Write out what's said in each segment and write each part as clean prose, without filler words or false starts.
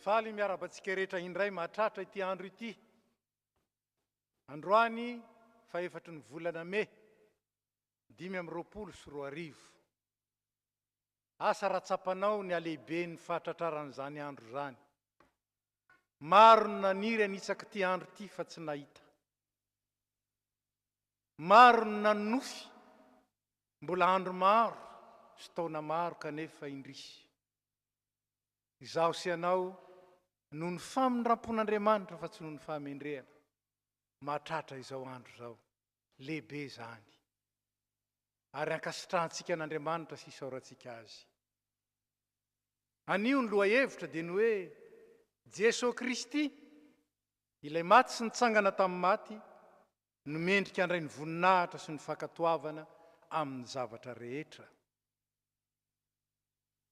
faly miarabantsika rehetra indray mahatratra ity andro ity. Androany fa 4 ny volana May 2024. Asa ratsapanao ny alehibe ny fahatratraran'izany andro zany. Maro ny naniry anitsaka ty andro ty fa tsy nahita. Maro ny nanofy mbola andro maro sy taona maro kanefa indrisy. Izaho sy anao noho ny famindrampon'Andriamanitra fa tsy noho ny fahamendrehana mahatratra izao andro zao. Lehibe zany. Ary ankasitrahantsika an'Andriamanitra sy isaorantsika azy. Anio ny lohahevitra dia ny hoe Jesosy Kristy ilay maty sy nitsangana tamin'ny maty no mendrika andray ny voninahitra sy ny fankatoavana amin'ny zavatra rehetra.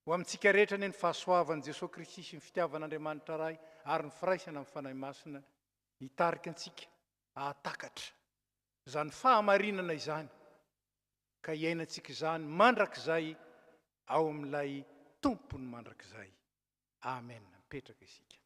Ho amintsika rehetra ny fahasoavan'i Jesosy Kristy sy ny fitiavan'Andriamanitra ray ary ny firaisana amin'ny fanahy masina hitarika antsika hahatakatra izany fahamarinana izany ka iainantsika izany mandrakizay ao amin'ilay tompony mandrakizay. Amen. Mipetraka isika.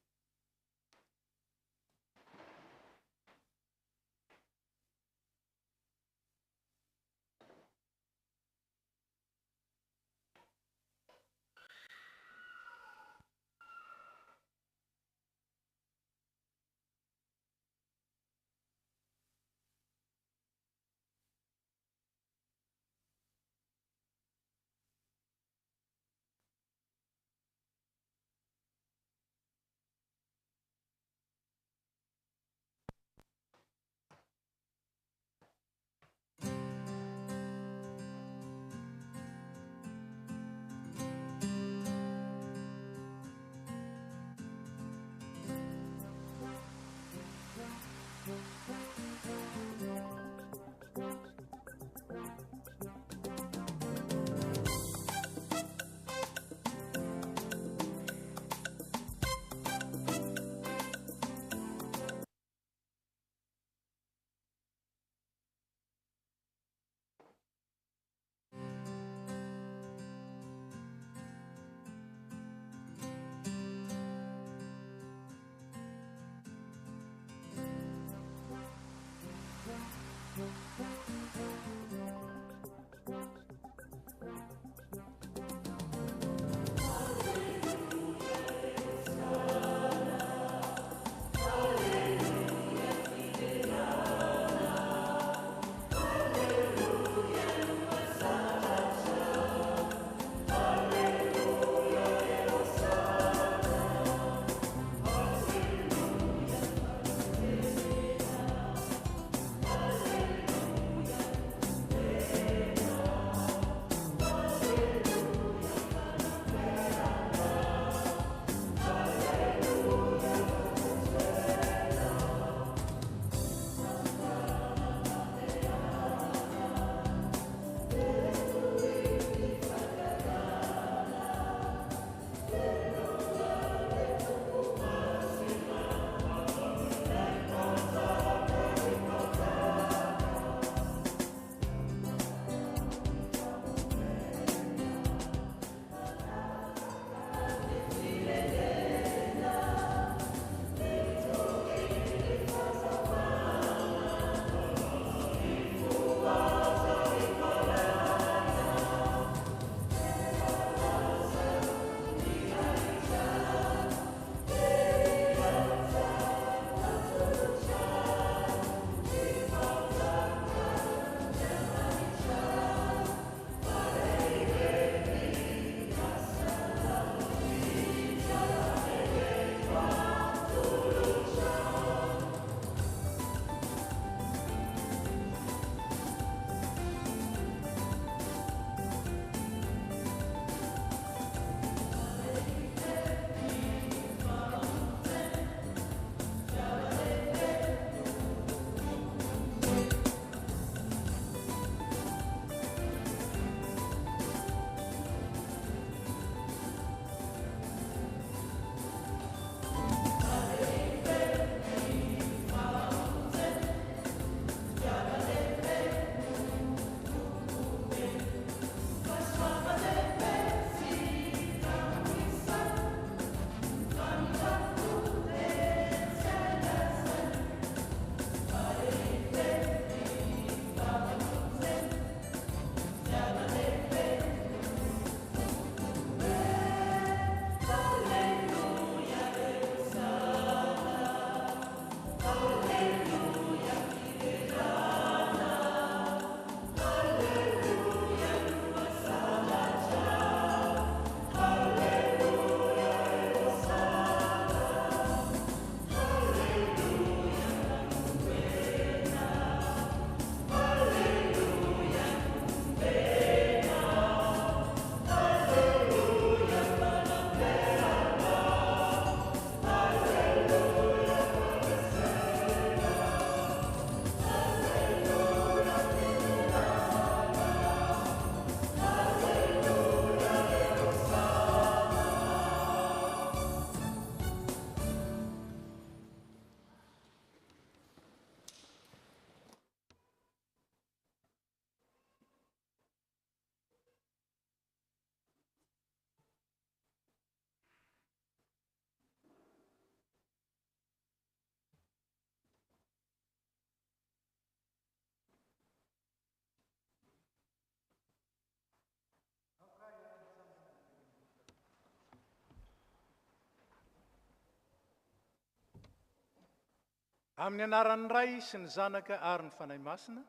Amin'ny anaran'ny Ray sy ny Zanaka ary ny Fanahy Masina.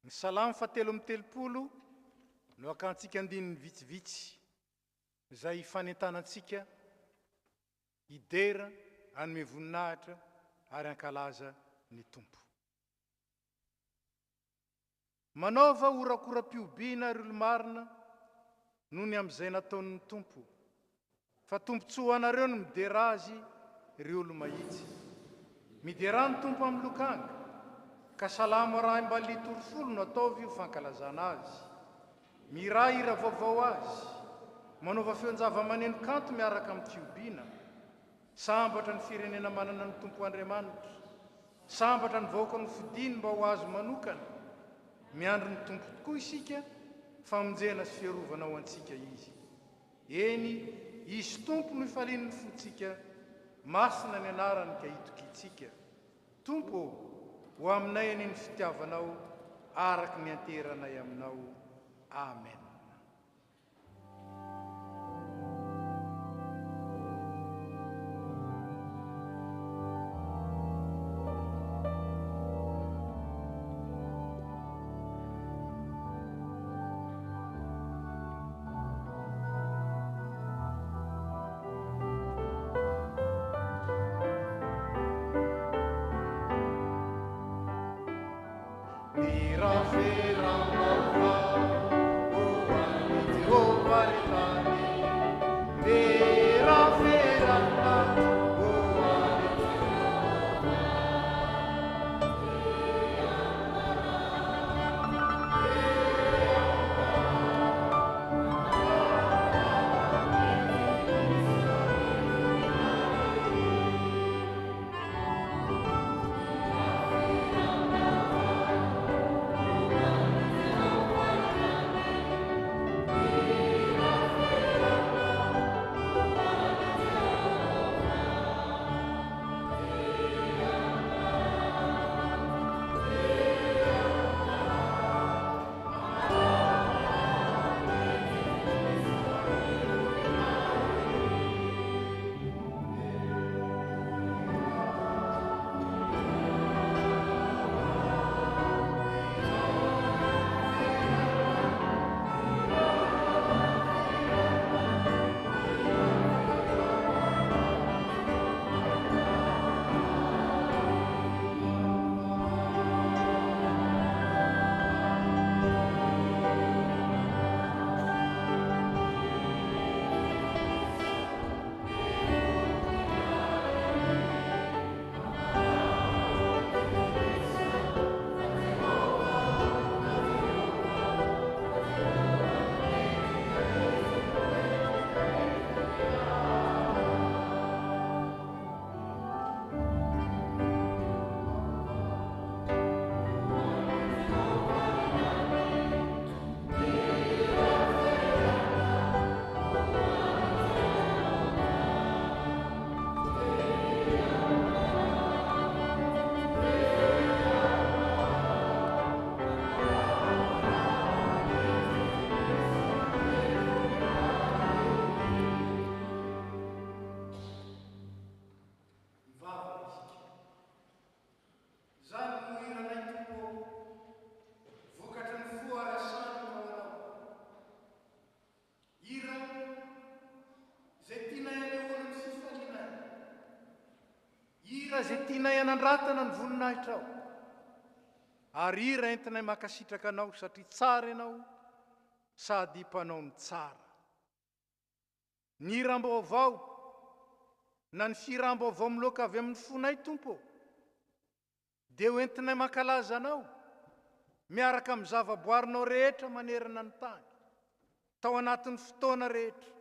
Ny salamo 730 no akantsika andininy vitsivitsy izay fanentanantsika idera anome voninahitra ary ankalaza ny tompo. Manaova orakora-piobiana ry olo-marina noho ny amin'izay nataon'ny tompo, fa tompontsoa anareo no midera azy ry olo mahitsy. Midera ny tompo amin'ny lokanga, ka salamo raha mba litorofolo no ataovy io fankalazana azy. Miray hira vaovao azy, manaova feon-java-maneno kanto miaraka amin'ny fiobiana, sambatra ny firenena manana ny tompo Andriamanitra, sambatra ny vahoaka ny fidiny mba ho azo manokana, miandro ny tompo tokoa isika, famonjena sy fiarovana ho antsika izy. Eny, izy tompo no ifalian'ny fotsika, masina ny anarany ka itokitsika. Tompo, ho aminay ny fitiavanao, araky ny anteranay aminao. Amen. Zay tianay anandratana ny voninahitra ao, ary ira entinay makasitraka anao satria tsara ianao sady mpanao ny tsara. Ny hiram-baovao na ny firam-baovao miloaka avy amin'ny fonay tompo, dia ho entinay mankalaza anao miaraka amin'ny zavaboarinao rehetra manerana ny tany, tao anatin'ny fotoana rehetra,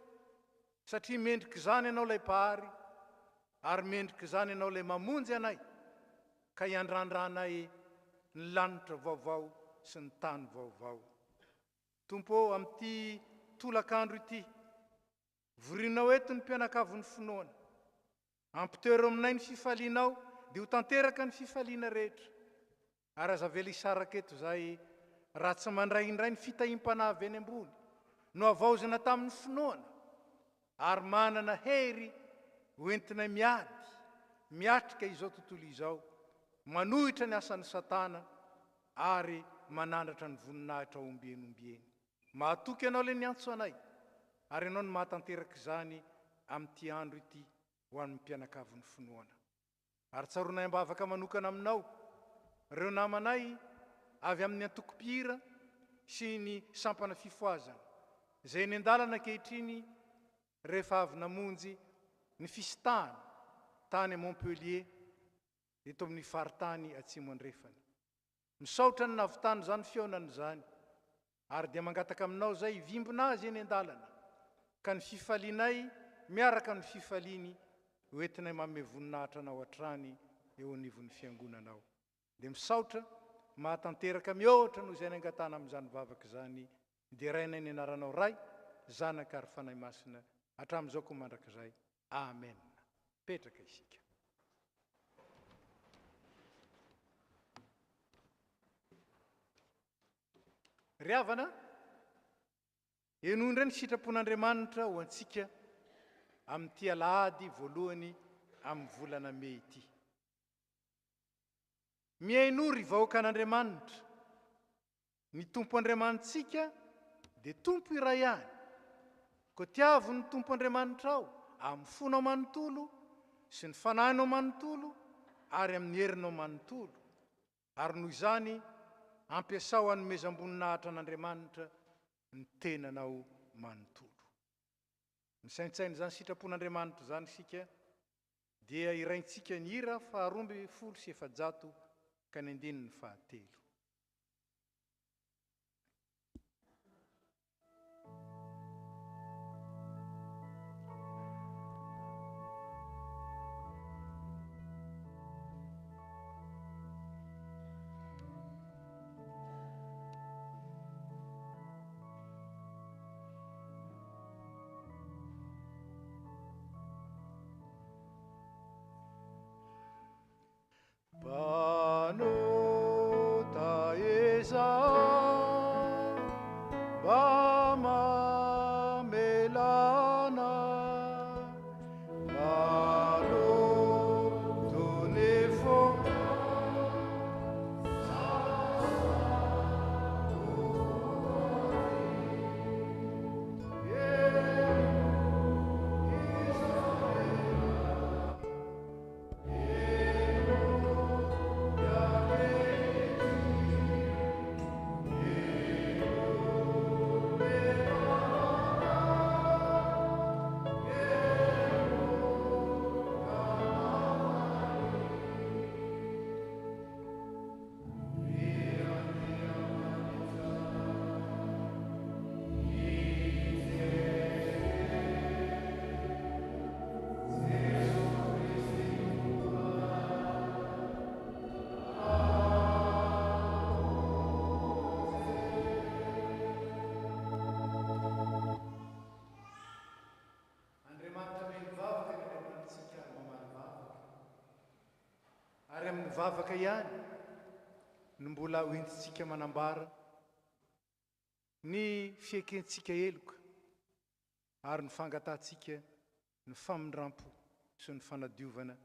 satria mendrika izany ianao lay pahary, ary mendrika izany ianao lay mamonjy anay, ka hiandrandranay ny lanitra vaovao sy ny tany vaovao. Tompo, amin'ity tolakandro ity, vorinao eto ny mpianakavy ny finoana, ampitoero aminay ny fifalianao, dia ho tanteraka ny fifaliana rehetra, ary aza vela isaraka eto zay raha tsy mandray indray ny fitahim-panavy eny ambony, no avaozana tamin'ny finoana, ary manana hery ho entinay miady miatrika izao tontolo izao, manohitra ny asan'ny Satana ary manandratra ny voninahitra ombieny. Mahatoky ianao le niantso anay, ary ianao no mahatanteraka izany amin'ity andro ity ho amin'ny mpianakavin'ny finoana. Ary tsaronay ambavaka manokana aminao ireo namanay avy amin'ny antoko-pihira sy ny sampana fifoazana, izay ny andalana ankehitriny rehefa avy namonjy ny fisitahana tany Montpellier eto amin'ny faritany atsimo andrefana. Misaotra ny navitany zany fionany zany, ary dia mangataka aminao zay hivimbina azy eny andalana, ka ny fifalianay miaraka ny fifaliany hoentinay manome voninahitra anao hatrany eo anivon'ny fiangonanao. Dia misaotra mahatanteraka mihoatra noho izay nangatana amin'izany vavaka izany, dia rainay ny anaranao ray, zanaka ary fanahy masina hatramin'izao koa mandrakizay. Amen. Petraka isika. Ry havana, enondra ny sitrapon'Andriamanitra ho antsika amin'ity alahady voalohany amin'ny volana Mey ity. Miainory vahoaka an'Andriamanitra, ny Tompo Andriamanitsika dia Tompo iray ihany. Ko tiavo ny Tompo Andriamanitra ao amin'ny fonao manontolo sy ny fanahinao manontolo ary amin'ny herinao manontolo, ary noho izany ampiasao hanomezam-boninahitra an'Andriamanitra ny tenanao manontolo. Misaintsaina izany sitrapon'Andriamanitra zany isika, dia iraintsika ny hira 220 ka ny 9. Vavaka ihany no mbola hoentintsika manambara ny fiekentsika eloka ary ny fangatantsika ny famindrampo sy ny fanadiovana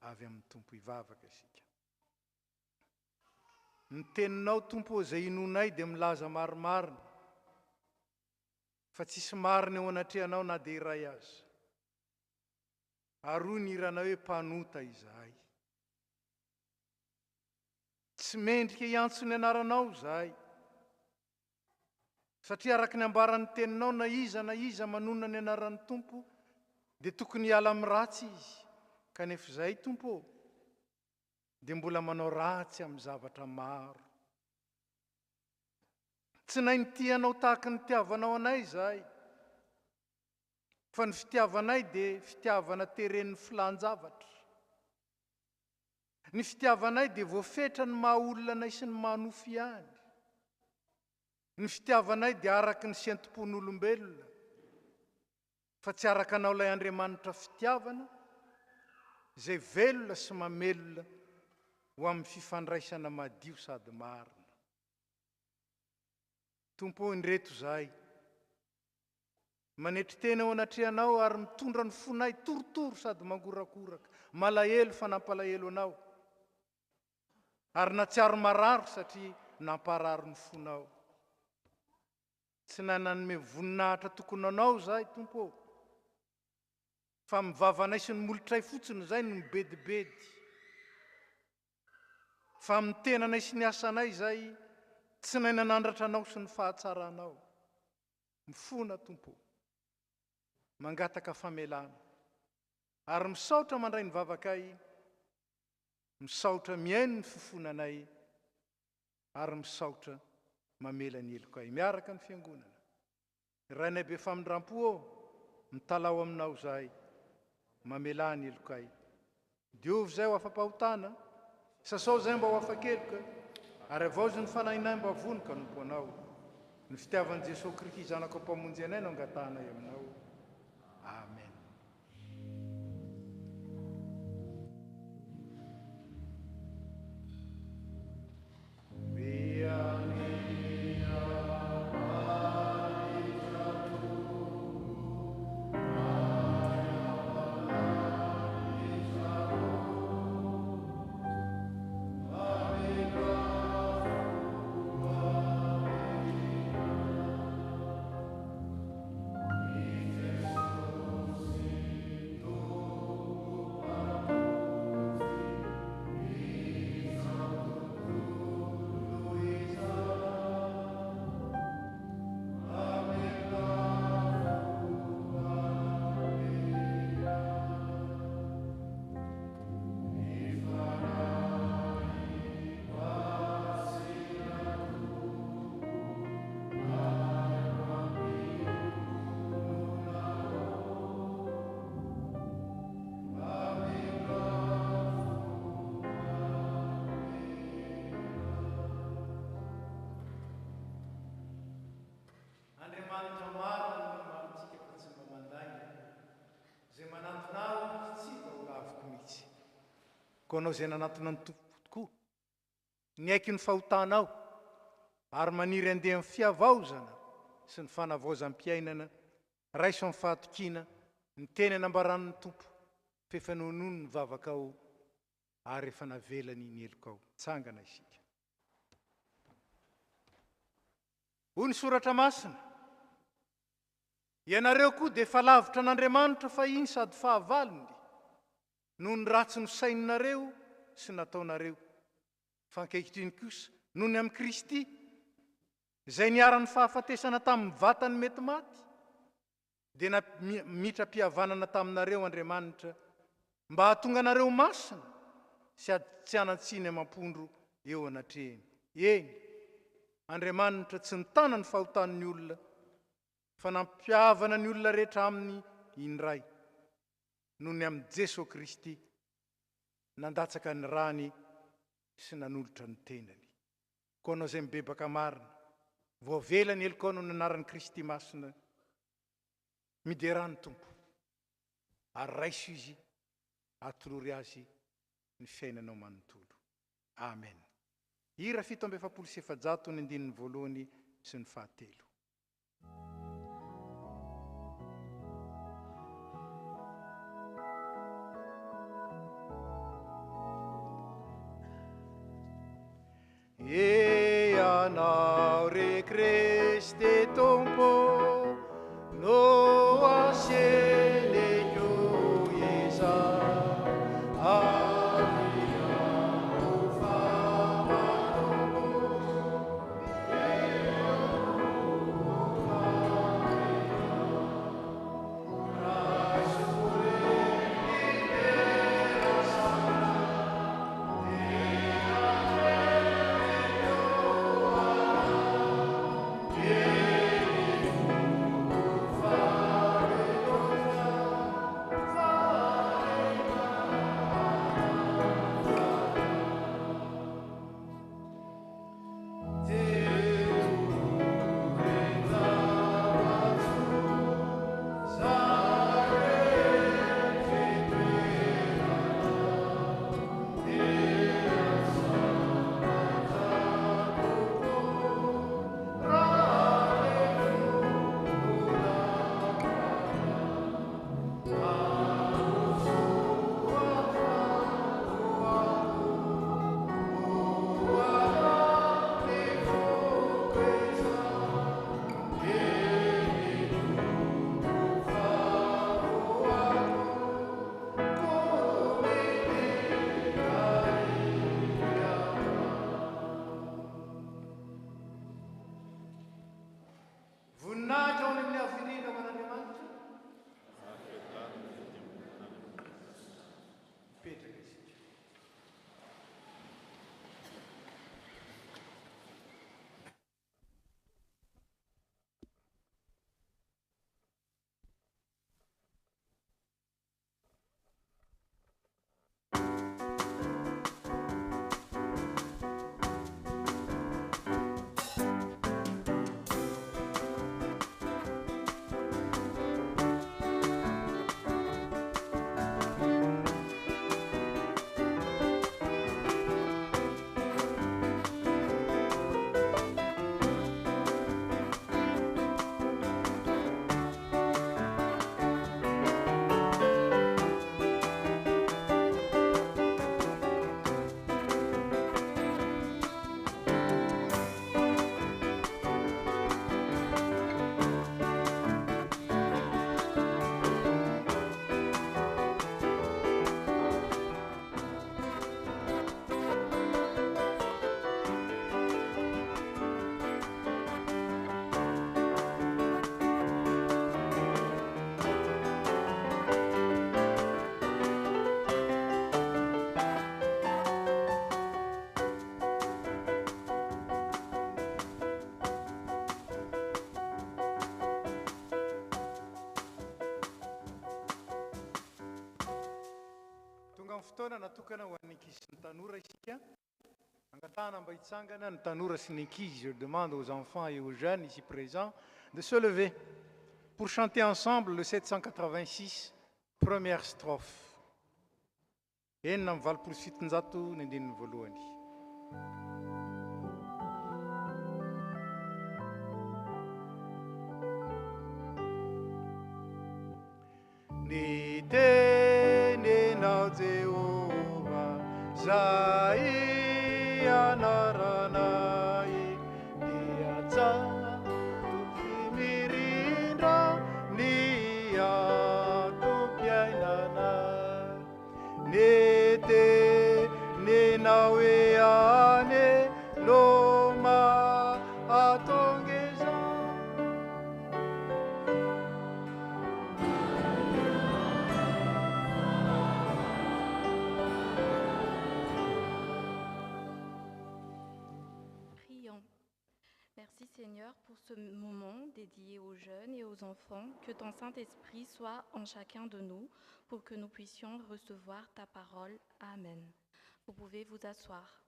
avy amin'ny Tompo ivavaka isika. Ny teninao Tompo izay inonay dia milaza marimarina, fa tsisy marina eo anatrehanao na dia iray aza. Ary hoy ny hiranao hoe mpanota izahay. Tsy mendrika hiantso ny anaranao zahay, satria araka ny ambaran'ny teninao na iza manonona ny anaran'ny Tompo dia tokony hiala amin'ny ratsy izy. Kanefa izahay Tompo dia mbola manao ratsy amin'ny zavatra maro. Tsy nay ny tianao tahaka ny fitiavanao anay zahay, fa ny fitiavanay dia fitiavana teren'ny filan-javatra. Ny fitiavanay dia voafetra ny maha olona anay sy ny manofy ihany. Ny fitiavanay dia araka ny siantom-pon'olombelona, fa tsy araka anao ilay Andriamanitra fitiavana, izay velona sy mamelona ho amin'ny fifandraisana madio sady marina. Tompo indreto zahay, manetry tena ao anatrehanao ary mitondra ny fonay torotoro sady mangorakoraka, malahelo fa nampalahelo anao, ary natsiaro marary satria nampararo ny fonao. Tsy nananome voninahitra tokony anao zay tompo, fa mivavanay sy ny molotray fotsiny zay no mibedibedy, fa mitenanay sy ny asanay zay tsy nay nanandratra anao sy ny fahatsaranao. Mifona tompo, mangataka famelana, ary misaotra mandray ny vavakay, misaotra miaino ny fifonanay, ary misaotra mamela ny elokay miaraka ny fiangonana. Rainay be famindrampo mitalao aminao zay, mamela ny elokay. Diovy zay ho afa-pahotana, sasao zay mba ho afa-keloka, ary avao zay ny fanahinay mba vonoka nompo anao. Ny fitiavan'i Jesosy Kristy zanako mpamonjy anay no angatanay aminao. Amen. Koa anao zay nanantona ny tompo tokoa, ny aiky ny fahotanao, ary maniry andeha amin'ny fiavaozana sy ny fanavaozam-piainana, raiso amin'ny fahatokina, ny teny anambaran'ny tompo, fefa nonono ny vavakao, ary efa navelany ny elokao. Tsangana isika. Hoy ny soratra masina, ianareo koa dia efa lavitra an'Andriamanitra fahiny sady fahavalony, noho ny ratsy ny saininareo sy nataonareo. Fa ankehitriny kosa, noho ny amin'ny Kristy, izay niara-ny fahafatesana tamin'ny vatany mety maty, dia mitra-pihavanana taminareo Andriamanitra, mba hahatonga anareo masina sy tsy hanantsiny amampondro eo anatrehany. Eny, Andriamanitra tsy nitana ny fahotan'ny olona, fa nampihavana ny olona rehetra aminy indray, noho ny amin'ny Jesosy Kristy nandatsaka ny rany sy nanolotra ny tenany. Koa anao zay mibebaka marina, voavela ny elokao noho ny anaran'ny Kristy masina, miderany tompo, ary raiso izy atolory azy ny fiainanao manontolo. Amen. Hira 750 ny andininy voalohany sy ny fahatelo. Anao re Kriste tompo, no aselekyo Yesa, avia ufama tompo, fotoana natokana ho an'ny ankizy sy ny tanora isika. Angatahana mba hitsangana ny tanora sy ny ankizy. Je demande aux enfants et aux jeunes ici présents de se lever pour chanter ensemble le 786, première strophe. Enina amby valopolo sy fitonjato ny andininy voalohany. Ny tenenao Jehova zay anaranay dia tsy mirindra ny atom-piainanay. Ny tenenao ane loma atongeza. Merci Seigneur pour ce moment dédié aux jeunes et aux enfants. Que ton Saint-Esprit soit en chacun de nous pour que nous puissions recevoir ta parole. Amen. Vous pouvez vous asseoir.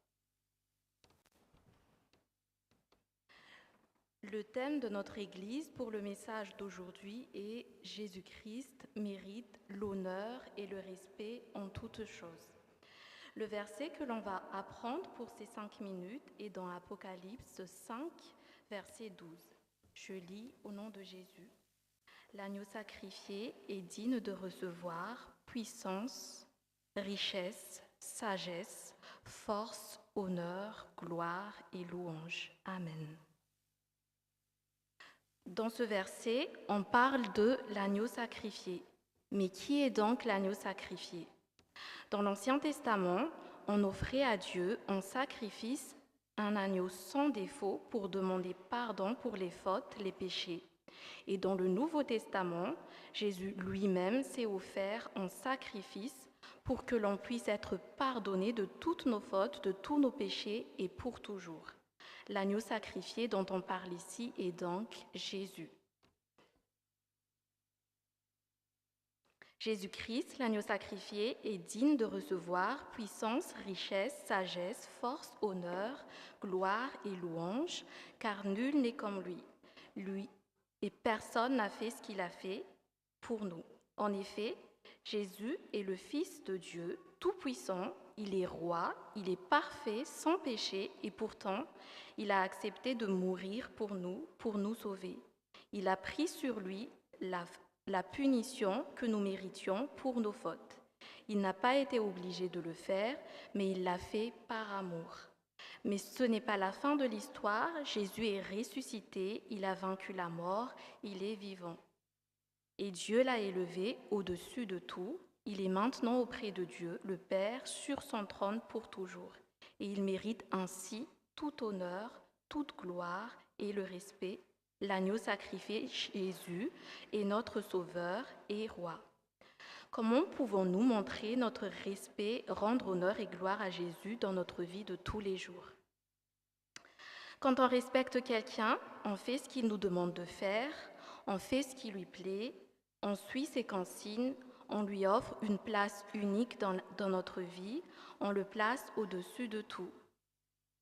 Le thème de notre Église pour le message d'aujourd'hui est « Jésus-Christ mérite l'honneur et le respect en toutes choses ». Le verset que l'on va apprendre pour ces 5 minutes est dans Apocalypse 5, verset 12. Je lis au nom de Jésus. L'agneau sacrifié est digne de recevoir puissance, richesse, sagesse, force, honneur, gloire et louange. Amen. Dans ce verset, on parle de l'agneau sacrifié. Mais qui est donc l'agneau sacrifié ? Dans l'Ancien Testament, on offrait à Dieu en sacrifice un agneau sans défaut pour demander pardon pour les fautes, les péchés. Et dans le Nouveau Testament, Jésus lui-même s'est offert en sacrifice pour que l'on puisse être pardonné de toutes nos fautes, de tous nos péchés et pour toujours. L'agneau sacrifié dont on parle ici est donc Jésus. Jésus-Christ, l'agneau sacrifié, est digne de recevoir puissance, richesse, sagesse, force, honneur, gloire et louange, car nul n'est comme lui, et personne n'a fait ce qu'il a fait pour nous. En effet, Jésus est le Fils de Dieu, tout-puissant, il est roi, il est parfait, sans péché, et pourtant, il a accepté de mourir pour nous sauver. Il a pris sur lui la punition que nous méritions pour nos fautes. Il n'a pas été obligé de le faire, mais il l'a fait par amour. Mais ce n'est pas la fin de l'histoire. Jésus est ressuscité, il a vaincu la mort, il est vivant. Et Dieu l'a élevé au-dessus de tout. Il est maintenant auprès de Dieu, le Père, sur son trône pour toujours. Et il mérite ainsi tout honneur, toute gloire et le respect. L'agneau sacrifié, Jésus, est notre Sauveur et Roi. Comment pouvons-nous montrer notre respect, rendre honneur et gloire à Jésus dans notre vie de tous les jours ? Quand on respecte quelqu'un, on fait ce qu'il nous demande de faire, on fait ce qui lui plaît, on suit ses consignes, on lui offre une place unique dans notre vie, on le place au-dessus de tout.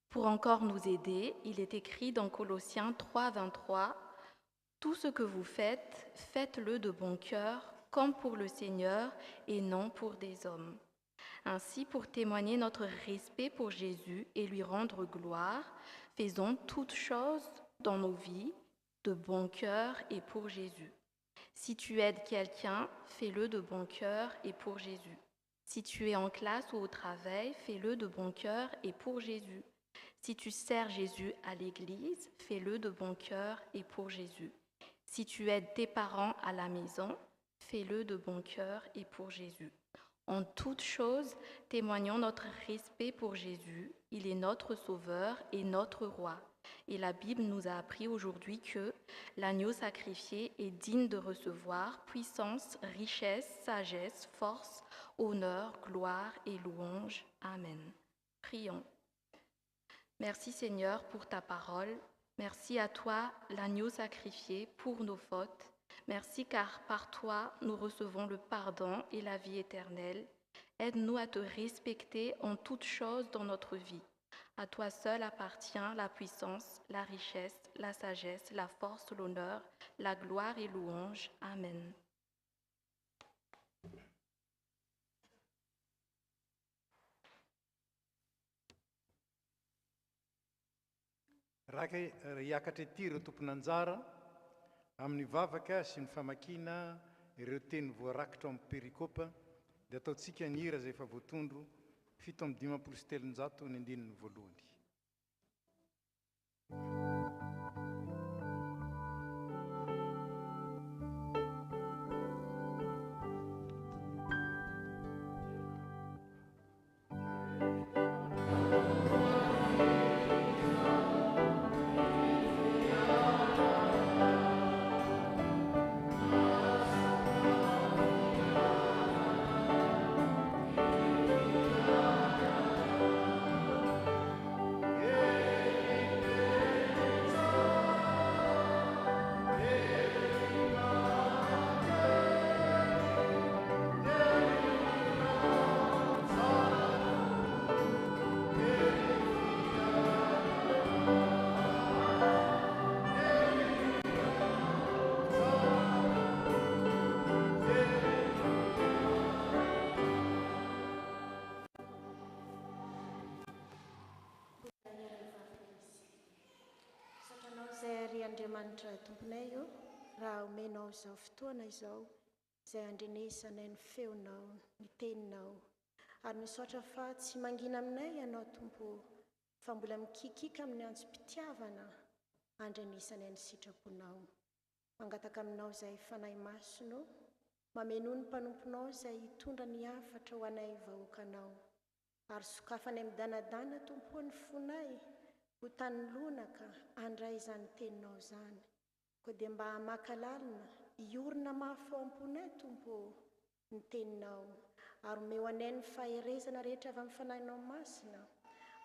Pour encore nous aider, il est écrit dans Colossiens 3, 23, « Tout ce que vous faites, faites-le de bon cœur, comme pour le Seigneur et non pour des hommes. » Ainsi, pour témoigner notre respect pour Jésus et lui rendre gloire, faisons toutes choses dans nos vies de bon cœur et pour Jésus. Si tu aides quelqu'un, fais-le de bon cœur et pour Jésus. Si tu es en classe ou au travail, fais-le de bon cœur et pour Jésus. Si tu sers Jésus à l'église, fais-le de bon cœur et pour Jésus. Si tu aides tes parents à la maison, fais-le de bon cœur et pour Jésus. En toutes choses, témoignons notre respect pour Jésus. Il est notre Sauveur et notre Roi. Et la Bible nous a appris aujourd'hui que l'agneau sacrifié est digne de recevoir puissance, richesse, sagesse, force, honneur, gloire et louange. Amen. Prions. Merci Seigneur pour ta parole. Merci à toi, l'agneau sacrifié, pour nos fautes. Merci car par toi, nous recevons le pardon et la vie éternelle. Aide-nous à te respecter en toutes choses dans notre vie. À toi seul appartient la puissance, la richesse, la sagesse, la force, l'honneur, la gloire et louange. Amen. Hiakatra ety ireo tompon'anjara amin'ny vavaka sy ny famakina ireo teny voarakitra amin'ny perikôpa dia ataontsika ny hira izay efa voatondro 7:7 ny andininy voalohany. Andriamanitra tomponay io raha omenao izao fotoana izao izay andrenesanay ny feonao, ny teninao, ary misaotra fa tsy mangina aminay ianao tompo fa mbola mikikika amin'ny antsom-pitiavana andrenesanay ny sitraponao. Mangataka aminao izay fanahy masino, mameno ny mpanomponao izay hitondra ny hafatra ho anay vahoakanao, ary sokafanay midanadana tompo ny fonay ho tany lonaka andray izany teninao izany, koa dia mba hamakalálina iorina mafy ao am-ponay tompo ny teninao, ary omeo anay ny faherezana rehetra avy amin'ny fanahinao masina,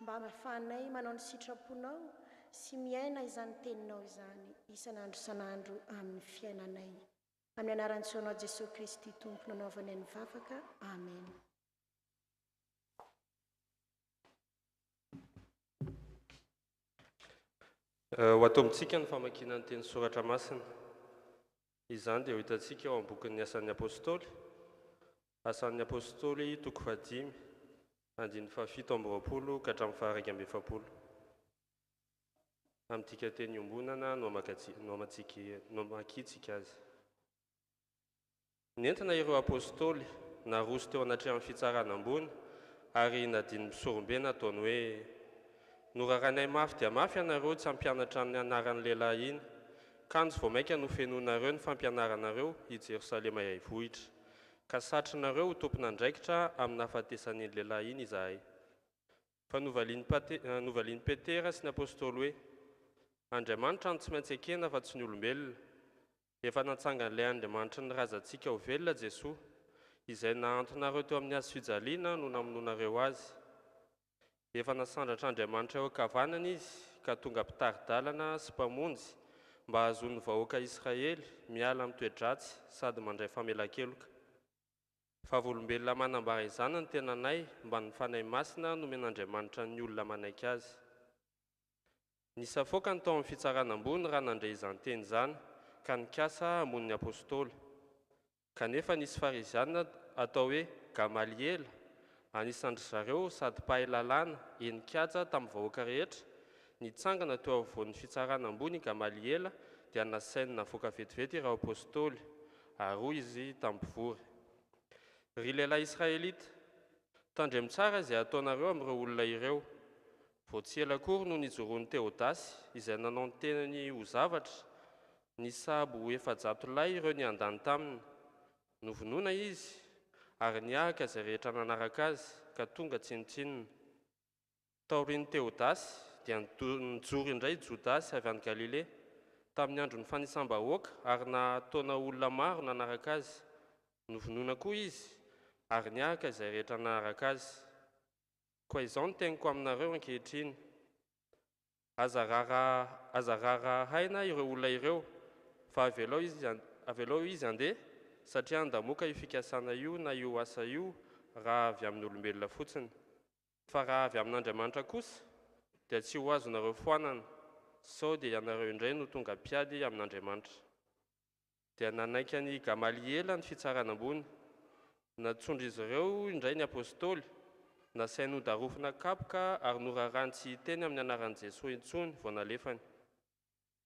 mba hafahanay manao ny sitraponao sy miaina izany teninao izany isan'andro isan'andro amin'ny fiainanay. Amin'ny anaran'i Soanao Jesosy Kristy tompo nanaovanay ny vavaka. Amen. Ho atao amintsika ny famakiana ny teny soratra masina. Izany dia ho hitantsika ao amin'ny bokin'ny asan'ny apôstôly. Asan'ny apôstôly toko 5, andiny 7:20 ka hatramin'ny 9:20. Amin'tika teny iombonana no amakitsika azy. Nentina ireo apôstôly naroso teo anatrehan'ny fitsarana ambony ary nadiny misorombena ataony hoe: noraranay mafy dia mafy ianareo tsy hampianatra ny anaran'ny lehilahy iny, kanjo vao maika no fenonareo ny fampianaranareo i Jerosalema iay vohitra, ka satrinareo ho tompon'andraikitra amin'ny hahafatesan'iny lehilahy iny izahay. Fa novaliany Petera sy ny apôstôly hoe: Andriamanitra no tsy maintsy ekena fa tsy ny olombelona. Efa natsanga n'ilay Andriamanitra ny razantsika ho velona Jesoa, izay nahantonareo teo amin'ny hazo fijaliana no namonoanareo azy. Efa nasandratr' Andriamanitra eo ankavanana izy ka tonga mpitaridalana sy mpamonjy mba ahazon'ny vahoaka Israely miala amin'ny toe-dratsy sady mandray famelan-keloka. Fa olombelona manambara izany ny tenanay mba ny fanahy masina nomen'Andriamanitra ny olona manaiky azy. Nisafoaka ny tao amin'ny fitsarana ambony raha nandray izany teny izany ka nikasa hamono ny apôstôly. Kanefa nisy farizianina atao hoe Gamaliela, anisan'ry zareo sady mpahay lalàna enin-kaja tamin'ny vahoaka rehetra, nitsangana teo afovoan'ny fitsarana ambony Gamaliela dia nasainy navoaka vetivety ireo apôstôly, ary hoy izy tampivory: Ry lehilahy Israelita, tandremo tsara izay ataonareo amin'ireo olona ireo. Vao tsy ela akory no nijoroan'ny Teodasy izay nanao ny tenany ho zavatra, nisabo 700 lahy ireo niandany taminy. Novonoina izy ary niahaka izay rehetra nanaraka azy ka tonga tsinitsinina. Taorian'ny Teodasy dia nijoro indray Jodasy avy any Galile tamin'ny andro ny fanisam-bahoaka ary nataona olona maro nanaraka azy. Novonoina koa izy ary niahaka izay rehetra nanaraka azy. Koa izao no teniko aminareo ankehitriny: aza rara haina ireo olona ireo, fa avelao izy andeha, satria andamoaka io fikasana io na io asa io raha avy amin'ny olombelona fotsiny, fa raha avy amin'Andriamanitra kosa dia tsy ho azonareo foanana, sao dia ianareo indray no tonga mpiady amin'Andriamanitra. Dia nanaiky ny Gamaliela ny fitsarana ambony, natsondra izy ireo indray ny apôstôly, nasainy nodarofina kapoka ary norarany tsy hiteny amin'ny anaran'i Jesosy intsony vao nalefany.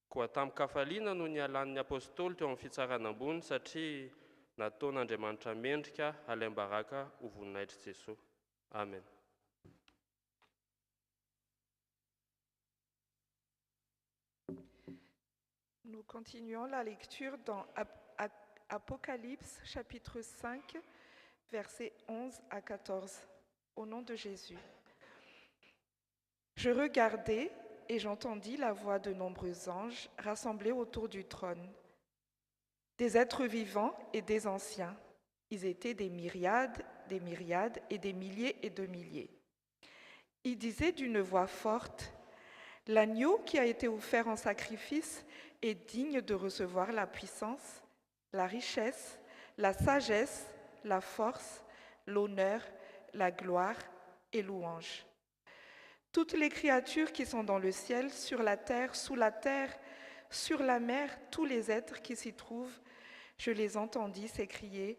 Koa tamin'ny kafaliana no nialan'ny apôstôly teo amin'ny fitsarana ambony satria nataon'Andriamanitra mendrika alaim-baraka ho voninahitry Jesosy. Amen. Nous continuons la lecture dans Apocalypse chapitre 5, versets 11 à 14. Au nom de Jésus. Je regardai et j'entendis la voix de nombreux anges rassemblés autour du trône, des êtres vivants et des anciens. Ils étaient des myriades et des milliers et de milliers. Ils disaient d'une voix forte, « L'agneau qui a été offert en sacrifice est digne de recevoir la puissance, la richesse, la sagesse, la force, l'honneur, la gloire et louange. Toutes les créatures qui sont dans le ciel, sur la terre, sous la terre, sur la mer, tous les êtres qui s'y trouvent, je les entendis s'écrier,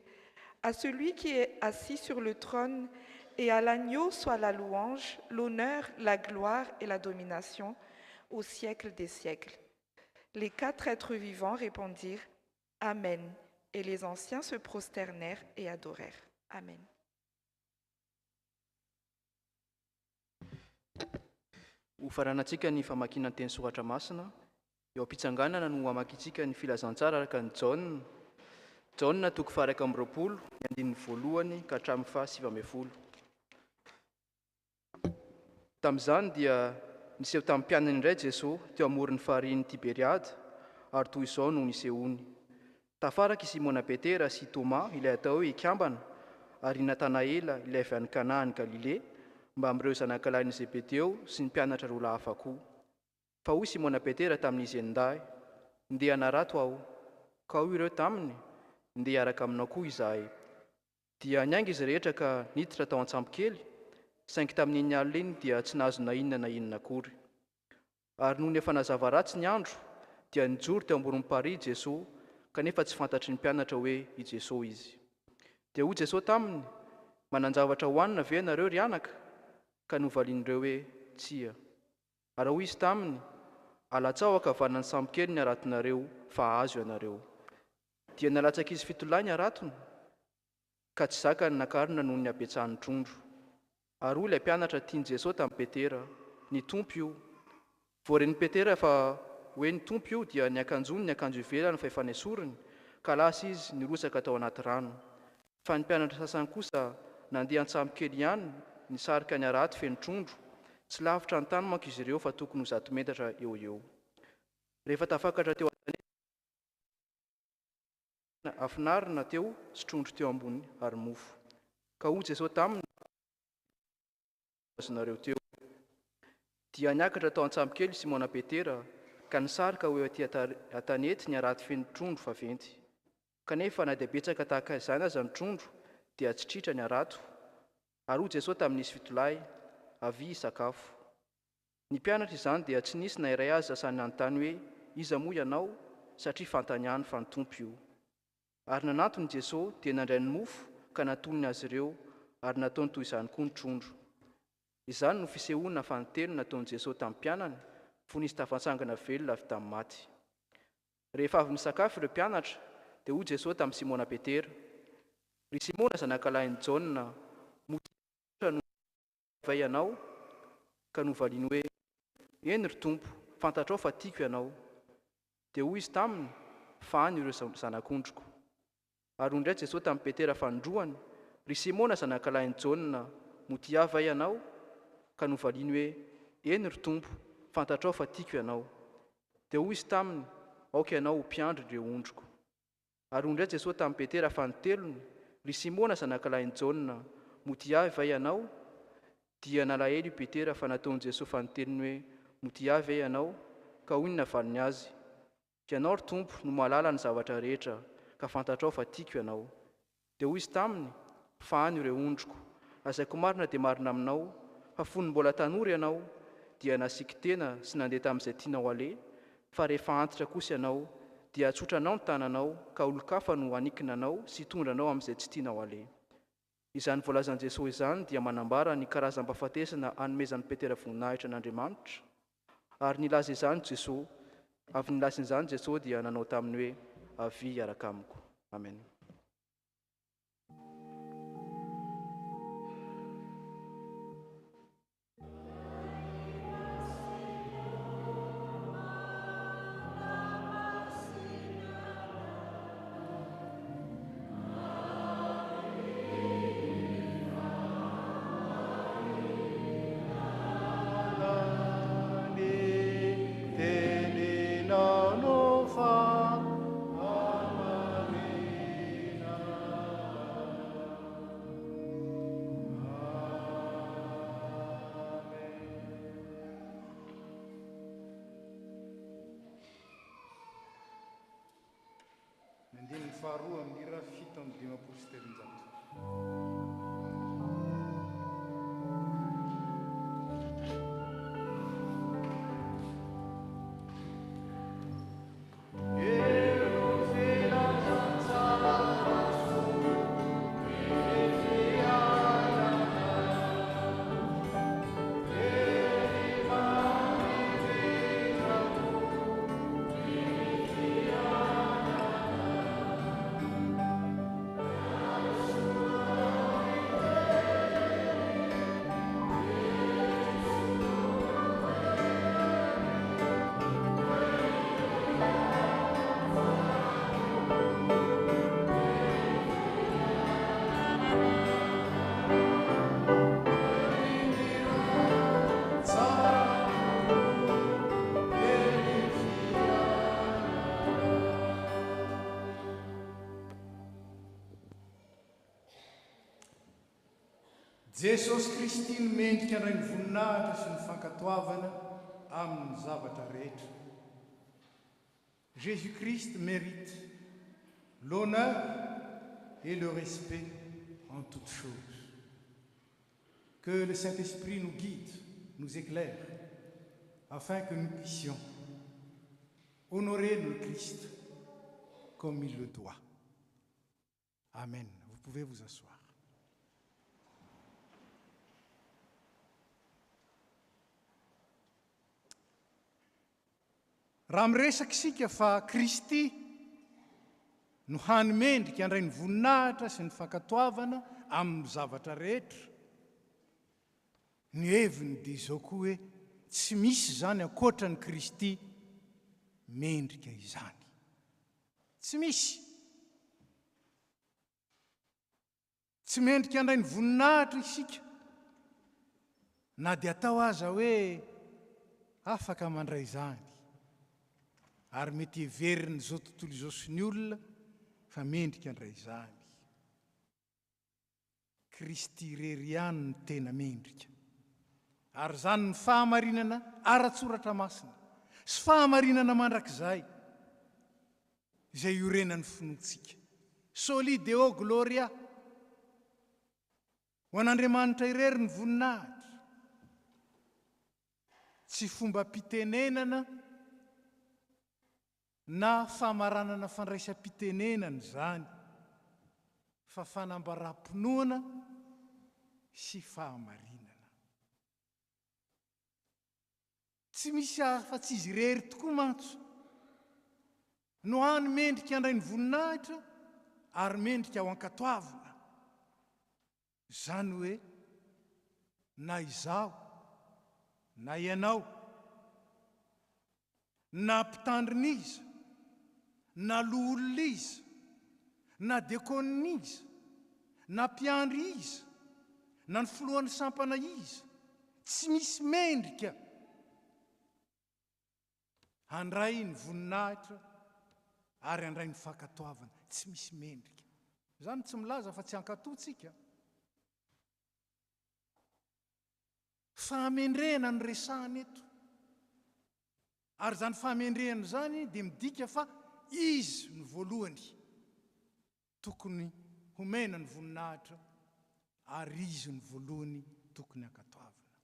à celui qui est assis sur le trône et à l'agneau soit la louange, l'honneur, la gloire et la domination au siècle des siècles. Les 4 êtres vivants répondirent, Amen, et les anciens se prosternèrent et adorèrent. Amen. Ho faranantsika ny famakiana teny soratra masina, eo am-pitsanganana no hamakitsika ny filazantsara araka ny Jaona toko faha 120, ny andininy voalohany ka hatramin'ny faha 70. Tamin'izany dia niseho tamin'ny mpianany indray Jesosy teo amoron'ny farin'ny Tiberiada, ary toy izao no nisehony. Tafaraka i Simona Petera sy Thomas ilay atao hoe Ikambana, ary Natanaela ilay avy any Kana any Galilea, mba amin'ireo zanakalain'i Zebedeo sy ny mpianatra roa lahy hafa koa. Fa hoy Simona Petera tamin'izy endahy, ndeha hanarato aho, ka hoy ireo taminy, ndeha araka aminao koa izahay. Dia niainga izy rehetra ka niditra tao an-tsampokely, saingy tamin'iny alina iny dia tsy nahazo na inona akory. Ary noho ny efa nazava ratsy ny andro, dia nijoro teo amboron'ny pari Jesosy, kanefa tsy fantatry ny mpianatra hoe i Jesosy izy. Dia hoy Jesosy taminy, manan-javatra hohanina ve ianareo ry anaka? Ka novalian'ireo hoe tsia. Ary hoy izy taminy, alatsaoka vanany sambokely ny aratonareo fa azo ianareo. Dia nalatsaka izy fitolahy ny aratony, ka tsy zakany nakarona noho ny abetsahan'ny trondro. Ary hoy ilay mpianatra tiany Jesosy tamin'ny Petera, ny tompo io. Voaren'ny Petera fa hoe ny tompo io dia niakanjony ny akanjo ivelany fa efa nesoriny, ka lasa izy nirotsaka tao anaty rano. Fa ny mpianatra sasany kosa nandeha an-tsampokely ihany, nisarika ny arato feno trondro, tsy lavitra ny tany manko izy ireo fa tokony ho 100 metatra eo. Rehefa tafakatra teo afinarina teo sy trondro teo ambony ary mofo. Ka hoy Jesosy taminy, azonareo teo. Dia niakatra tao an-tsampokely Simona Petera, ka nisarika hoe aty an-tanety ny arato feno trondro vaventy. Kanefa na dia betsaka tahaka izany aza ny trondro, dia tsy tritra ny arato. Ary hoy Jesosy tamin'izy fitolahy, avy sakafo. Ny mpianatra izany dia tsy nisy na iray azy sasany anontany hoe iza moa ianao, satria fantany ihany fa ny tompo io. Ary nanantony Jesosy dia nandray ny mofo ka natonony azy ireo, ary nataony toy izany koa ny trondro. Izany no fisehoana fanonteno nataon'i Jesosy tamin'ny mpianany, fony izy tafatsangana velona avy tamin'ny maty. Rehefa avy misakafo ireo mpianatra, dia hoy Jesosy tamin'i Simona Petera, ry Simona zanakalain'i Jaona, motra no vai ianao, ka novaliany hoe, eny ry tompo, fantatrao fa tiako ianao. Dia hoy izy taminy, fany ireo zanak'ondriko. Ary hoy indray Jesosy tamin'i Petera fandroany, ry Simona zanakalain'i Jaona, motia vai ianao, ka novaliany hoe, eny ry tompo, fantatrao fa tiako ianao. Dia hoy izy taminy, aoka ianao ho mpiandry ireo ondriko. Ary hoy indray Jesosy tamin'i Petera fanotelony, ry Simona zanakalain'i Jaona, motia vai ianao? Dia nalahelo i Petera fa nataon'i Jesosy fanotelony hoe, motia vai ianao? Ka hoy ny navaliny azy, ianao ry tompo no mahalala ny zavatra rehetra, ka fantatrao fa tiako ianao. Dia hoy izy taminy, fa any ireo ondroko. Azaiko marina dia marina aminao fa fony mbola tanora ianao dia nasiky tena sy nandeha tamin'izay tianao ale, fa rehefa antitra kosa ianao dia atsotranao ny tananao ka olo-kafa no anikina anao sy tondranao amin'izay tsy tianao ale. Izany voalazan'i Jesosy izany dia manambara ny karazam-pahafatesana hanomezan'ny Petera voninahitra n'Andriamanitra. Ary nilaza izany Jesosy, avy nilaza izany Jesosy dia nanao taminy hoe avy hiaraka amiko. Amen. Andininy faharoa amin'ny ira fito amin'ny dimapolo sy telonjato. Jesosy Kristy no mendrika andray ny voninahitra sy ny fankatoavana amin'ny zavatra rehetra. Jésus-Christ mérite l'honneur et le respect en toutes choses. Que le Saint-Esprit nous guide, nous éclaire, afin que nous puissions honorer le Christ comme il le doit. Amen. Vous pouvez vous asseoir. Raha miresaka isika fa Kristy no hany mendrika andray ny voninahitra sy ny fankatoavana amin'ny zavatra rehetra, ny heviny dia izao koa hoe tsy misy zany ankoatra ny Kristy mendrika izany. Tsy misy. Tsy mendrika andray ny voninahitra isika, na dia atao aza hoe afaka mandray izany. Ary mety heveriny izao tontolo izao sy ny olona fa mendrika andray izany. Kristy irery ihany no tena mendrika. Ary zany ny fahamarinana ara-tsoratra masina sy fahamarinana mandrakizay izay iorenan'ny finoantsika. Soli Deo Gloria. Ho an'Andriamanitra irery ny voninahitra. Tsy fomba mpitenenana na famaranana fandraisam-pitenenana zany, fa fanambaram-pinoana sy fahamarinana. Tsy misy afa-tsy izy irery tokoa mantsy no hany mendrika andray ny voninahitra ary mendrika ao ankatoavana. Zany hoe na izaho, na ianao, na mpitandrina iza, na loholona iza, na diakonina iza, na mpiandry iza, na ny filohan'ny sampana iza, tsy misy mendrika handray ny voninahitra ary handray ny fankatoavana. Tsy misy mendrika. Zany tsy milaza fa tsy hankatoatsika. Fahamendrehana no resahana eto. Ary zany fahamendrehana zany dia midika fa izy ny voalohany tokony homena ny voninahitra ary izy ny voalohany tokony ankatoavana.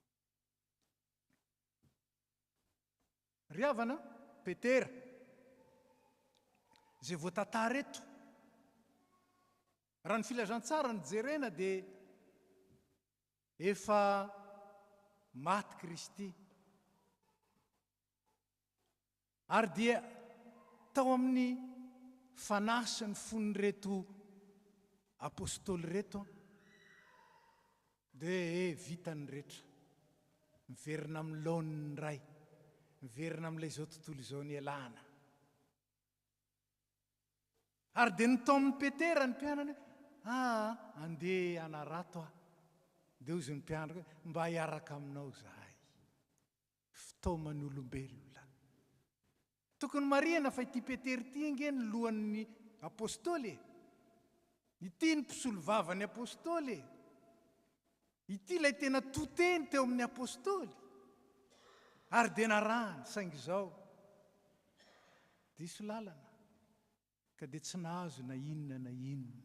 Ry havana, Petera, zay voatantara eto, raha ny filazantsara ny jerena dia efa maty Kristy. Ary dia tao amin'ny fanasiny fony reto apôstôly reto dia vitany rehetra, miverina amin'ny laoniny ray, miverina amin'ilay izao tontolo izao ny elana. Ary dia nytao amin'ny Petera ny mpianany, andeha anarato aho. Dia ozy ny mpianatra mba hiaraka aminao zahay, fitaoman'olombelona. Tokony marihana fa ity Petera ity nge ny lohan'ny apôstôly, ity ny mpisolo vavan'ny apôstôly, ity ilay tena toteny teo amin'ny apôstôly. Ary dia narahany saingy izao diso lalana, ka dia tsy nahazo na inona na inona.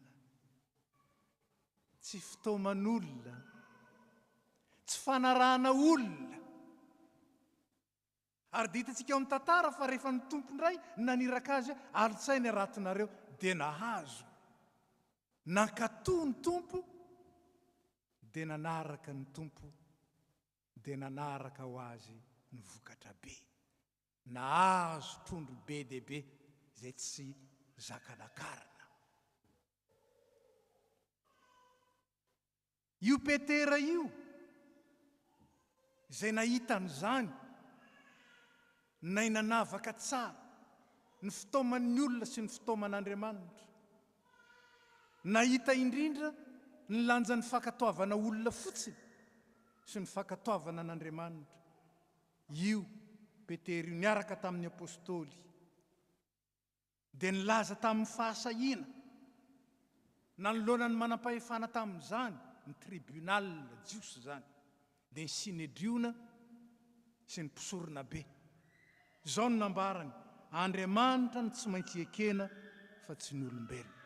Tsy fitaoman'olona, tsy fanarahana olona. Ary dia hitantsika ao amin'ny tantara fa rehefa ny tompondray naniraka azy, alitsainy aratinareo dia nahazo. Nankatoa ny tompo, dia nanaraka ny tompo, dia nanaraka ho azy ny vokatra be. Nahazo trondro be dia be izay tsy zakanakarina. Io Petera io, izay nahitan'izany, nay nanavaka tsara ny fitaoman'ny olona sy ny fitaoman'Andriamanitra. Nahita indrindra ny lanjan'ny fankatoavana olona fotsiny sy ny fankatoavana an'Andriamanitra. Io Petera io niaraka tamin'ny apôstôly dia nilaza tamin'ny fahasahiana, nanoloana ny manam-pahefana tamin'izany, ny tribunal jiosy zany, dia ny sinedriona sy ny mpisorona be. Izao no nambarany, Andriamanitra no tsy maintsy ekena fa tsy ny olombelona.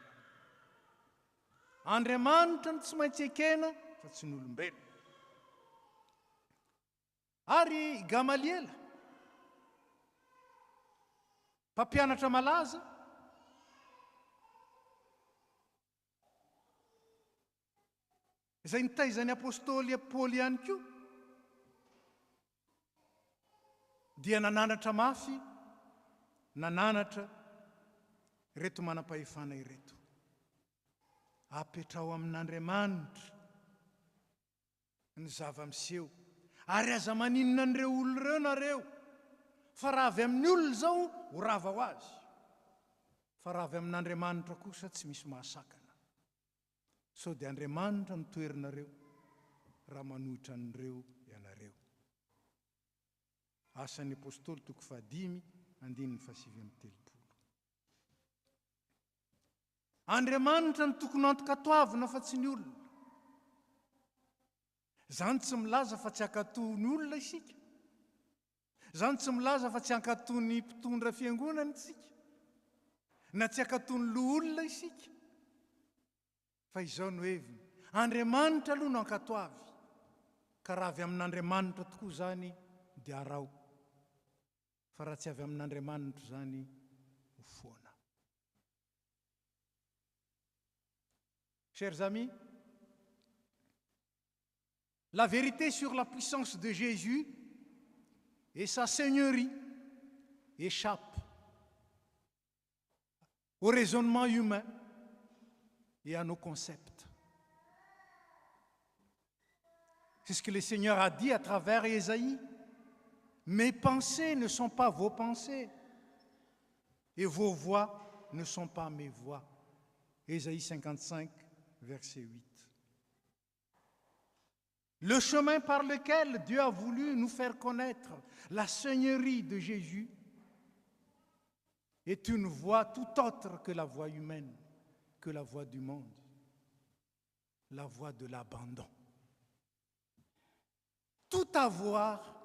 Andriamanitra no tsy maintsy ekena fa tsy ny olombelona. Ary Gamaliela, mpampianatra malaza, izay nitaizany apôstôly Paoly ihany koa, dia nananatra mafy, nananatra reto manam-pahefana ireto. Apetrao amin'Andriamanitra ny zava-miseho, ary aza maninona an'ireo olona ireo nareo, fa raha avy amin'ny olona zao ho rava ho azy, fa raha avy amin'Andriamanitra kosa tsy misy mahasakana. Sao dia Andriamanitra no toerinareo raha manohitra an'ireo ianareo. Asan'ny apôstôly toko 5:7. Andriamanitra no tokony anto-katoavina fa tsy ny olona. Zany tsy milaza fa tsy hankatoa ny olona isika. Zany tsy milaza fa tsy hankatoa ny mpitondra fiangonana isika, na tsy hankatoa ny loha-olona isika. Fa izao no heviny, Andriamanitra aloha no hankatoavy, ka raha avy amin'Andriamanitra tokoa zany dia arao, fa raha tsy avy amin'Andriamanitra zany ho foana. Chers amis, la vérité sur la puissance de Jésus et sa seigneurie échappe au raisonnement humain et à nos concepts. C'est ce que le Seigneur a dit à travers Ésaïe. Mes pensées ne sont pas vos pensées, et vos voix ne sont pas mes voix. Ésaïe 55, verset 8. Le chemin par lequel Dieu a voulu nous faire connaître la seigneurie de Jésus est une voie tout autre que la voie humaine, que la voie du monde, la voie de l'abandon. Tout avoir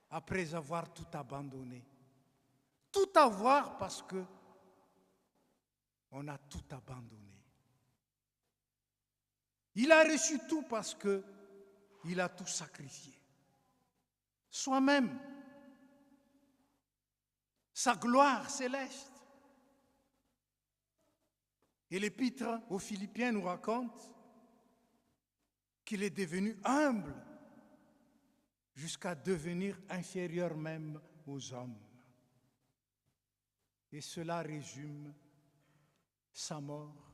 après avoir tout abandonné. Tout avoir parce que on a tout abandonné. Il a reçu tout parce qu'il a tout sacrifié. Soi-même, sa gloire céleste. Et l'épître aux Philippiens nous raconte qu'il est devenu humble jusqu'à devenir inférieur même aux hommes. Et cela résume sa mort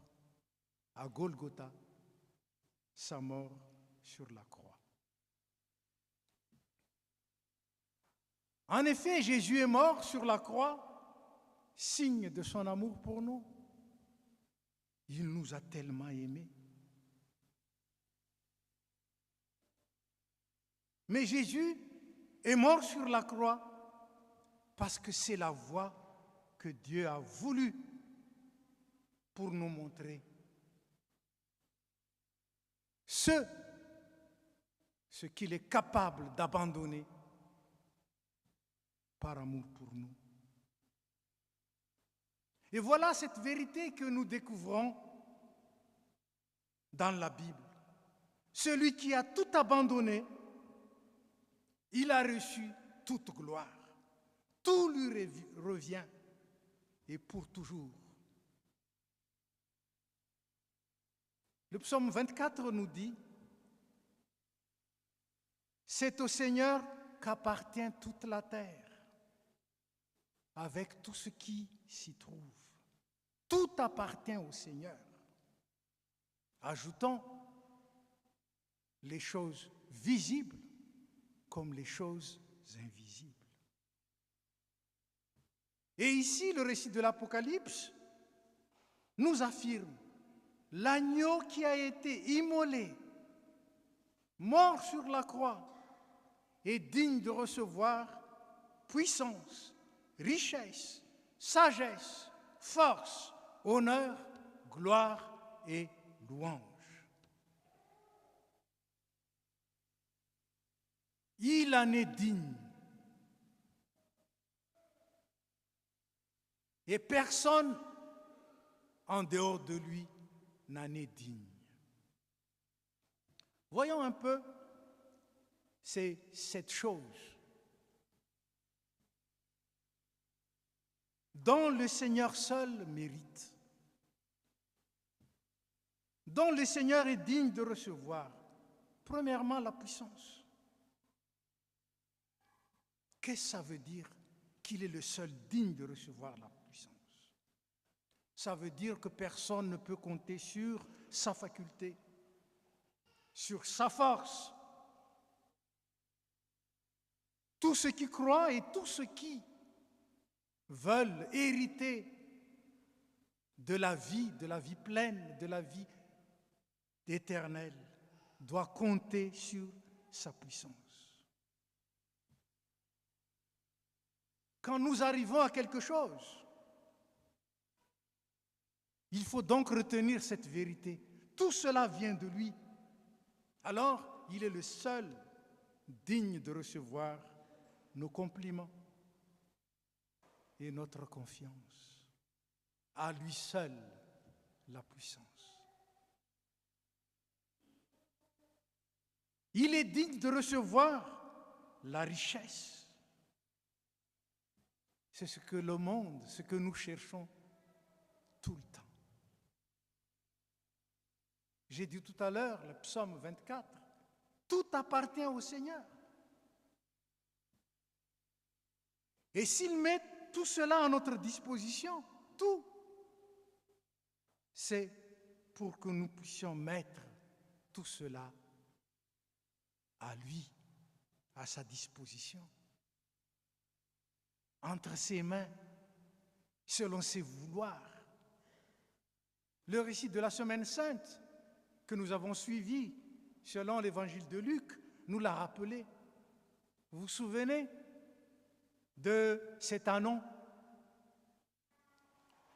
à Golgotha, sa mort sur la croix. En effet, Jésus est mort sur la croix, signe de son amour pour nous. Il nous a tellement aimés. Mais Jésus est mort sur la croix parce que c'est la voie que Dieu a voulu pour nous montrer ce qu'il est capable d'abandonner par amour pour nous. Et voilà cette vérité que nous découvrons dans la Bible. Celui qui a tout abandonné, il a reçu toute gloire. Tout lui revient et pour toujours. Le psaume 24 nous dit, « C'est au Seigneur qu'appartient toute la terre, avec tout ce qui s'y trouve. Tout appartient au Seigneur. » Ajoutons les choses visibles comme les choses invisibles. Et ici, le récit de l'Apocalypse nous affirme l'agneau qui a été immolé, mort sur la croix, est digne de recevoir puissance, richesse, sagesse, force, honneur, gloire et louange. Il en est digne. Et personne en dehors de lui n'en est digne. Voyons un peu cette chose dont le Seigneur seul mérite, dont le Seigneur est digne de recevoir. Premièrement, la puissance. Qu'est-ce que ça veut dire qu'il est le seul digne de recevoir la puissance? Ça veut dire que personne ne peut compter sur sa faculté, sur sa force. Tous ceux qui croient et tous ceux qui veulent hériter de la vie pleine, de la vie éternelle, doivent compter sur sa puissance. Quand nous arrivons à quelque chose, il faut donc retenir cette vérité. Tout cela vient de lui. Alors, il est le seul digne de recevoir nos compliments et notre confiance. À lui seul, la puissance. Il est digne de recevoir la richesse. C'est ce que le monde, ce que nous cherchons tout le temps. J'ai dit tout à l'heure, le psaume 24, tout appartient au Seigneur. Et s'il met tout cela à notre disposition, tout, c'est pour que nous puissions mettre tout cela à lui, à sa disposition, entre ses mains, selon ses vouloirs. Le récit de la Semaine Sainte que nous avons suivi, selon l'évangile de Luc, nous l'a rappelé. Vous vous souvenez de cet anon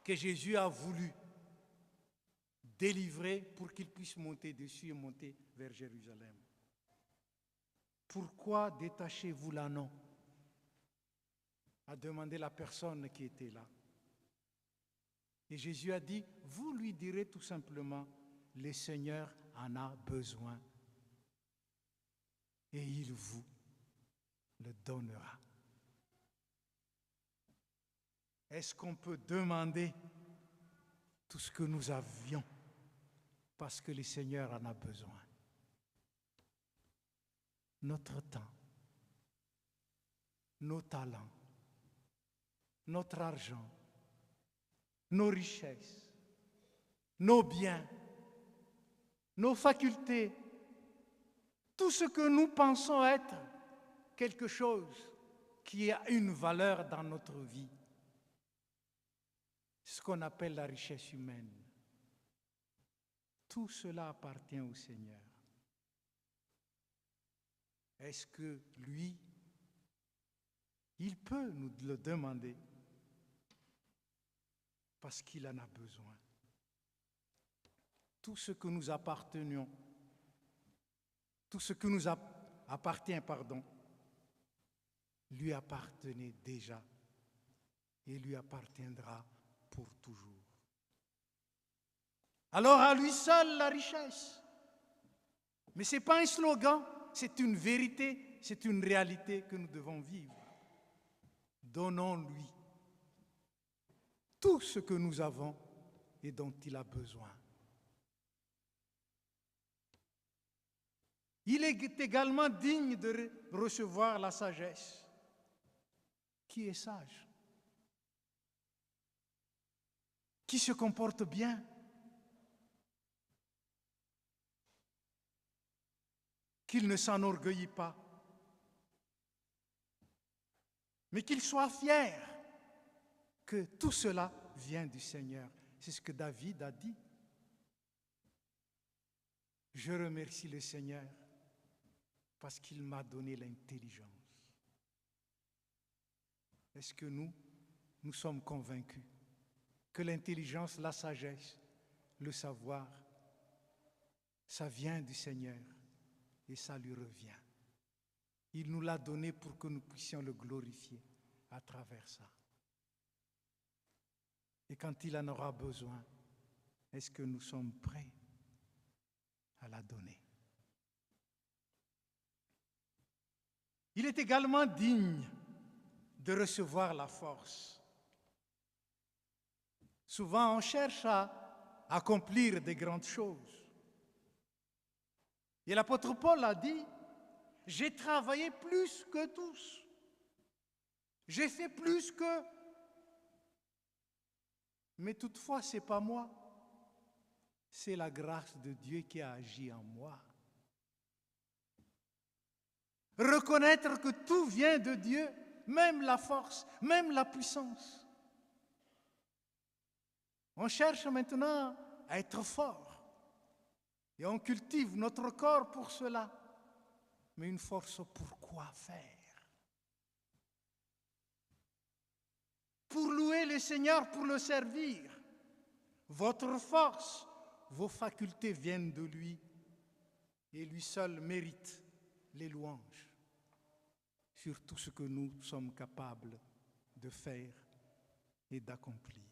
que Jésus a voulu délivrer pour qu'il puisse monter dessus et monter vers Jérusalem. Pourquoi détachez-vous l'anon? A demandé la personne qui était là. Et Jésus a dit, vous lui direz tout simplement, le Seigneur en a besoin et il vous le donnera. Est-ce qu'on peut demander tout ce que nous avions parce que le Seigneur en a besoin? Notre temps, nos talents, notre argent, nos richesses, nos biens, nos facultés, tout ce que nous pensons être quelque chose qui a une valeur dans notre vie, ce qu'on appelle la richesse humaine. Tout cela appartient au Seigneur. Est-ce que lui, il peut nous le demander parce qu'il en a besoin? Tout ce que nous appartenions, tout ce qui nous appartient, lui appartenait déjà et lui appartiendra pour toujours. Alors à lui seul la richesse. Mais ce n'est pas un slogan, c'est une vérité, c'est une réalité que nous devons vivre. Donnons-lui tout ce que nous avons et dont il a besoin. Il est également digne de recevoir la sagesse. Qui est sage? Qui se comporte bien? Qu'il ne s'enorgueillit pas, mais qu'il soit fier que tout cela vient du Seigneur. C'est ce que David a dit. Je remercie le Seigneur parce qu'il m'a donné l'intelligence. Est-ce que nous sommes convaincus que l'intelligence, la sagesse, le savoir, ça vient du Seigneur et ça lui revient. Il nous l'a donné pour que nous puissions le glorifier à travers ça. Et quand il en aura besoin, est-ce que nous sommes prêts à la donner? Il est également digne de recevoir la force. Souvent, on cherche à accomplir des grandes choses. Et l'apôtre Paul a dit, j'ai travaillé plus que tous. J'ai fait plus que... Mais toutefois, ce n'est pas moi. C'est la grâce de Dieu qui a agi en moi. Reconnaître que tout vient de Dieu, même la force, même la puissance. On cherche maintenant à être fort. Et on cultive notre corps pour cela. Mais une force pour quoi faire? Pour louer le Seigneur, pour le servir. Votre force, vos facultés viennent de lui. Et lui seul mérite les louanges sur tout ce que nous sommes capables de faire et d'accomplir.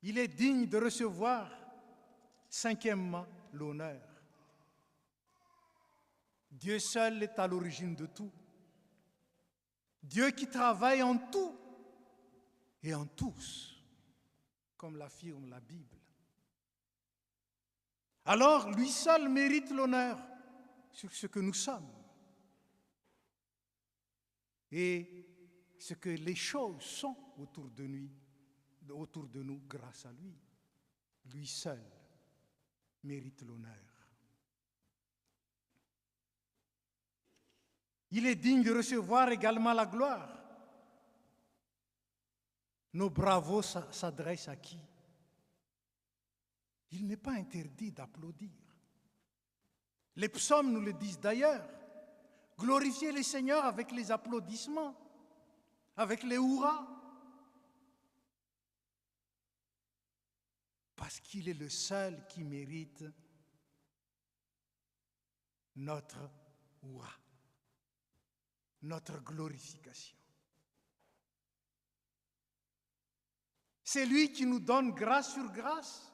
Il est digne de recevoir, cinquièmement, l'honneur. Dieu seul est à l'origine de tout. Dieu qui travaille en tout et en tous, comme l'affirme la Bible. Alors, lui seul mérite l'honneur sur ce que nous sommes et ce que les choses sont autour de nous grâce à lui. Lui seul mérite l'honneur. Il est digne de recevoir également la gloire. Nos bravos s'adressent à qui? Il n'est pas interdit d'applaudir. Les psaumes nous le disent d'ailleurs. Glorifiez le Seigneur avec les applaudissements, avec les hurrahs. Parce qu'il est le seul qui mérite notre hurrah, notre glorification. C'est lui qui nous donne grâce sur grâce.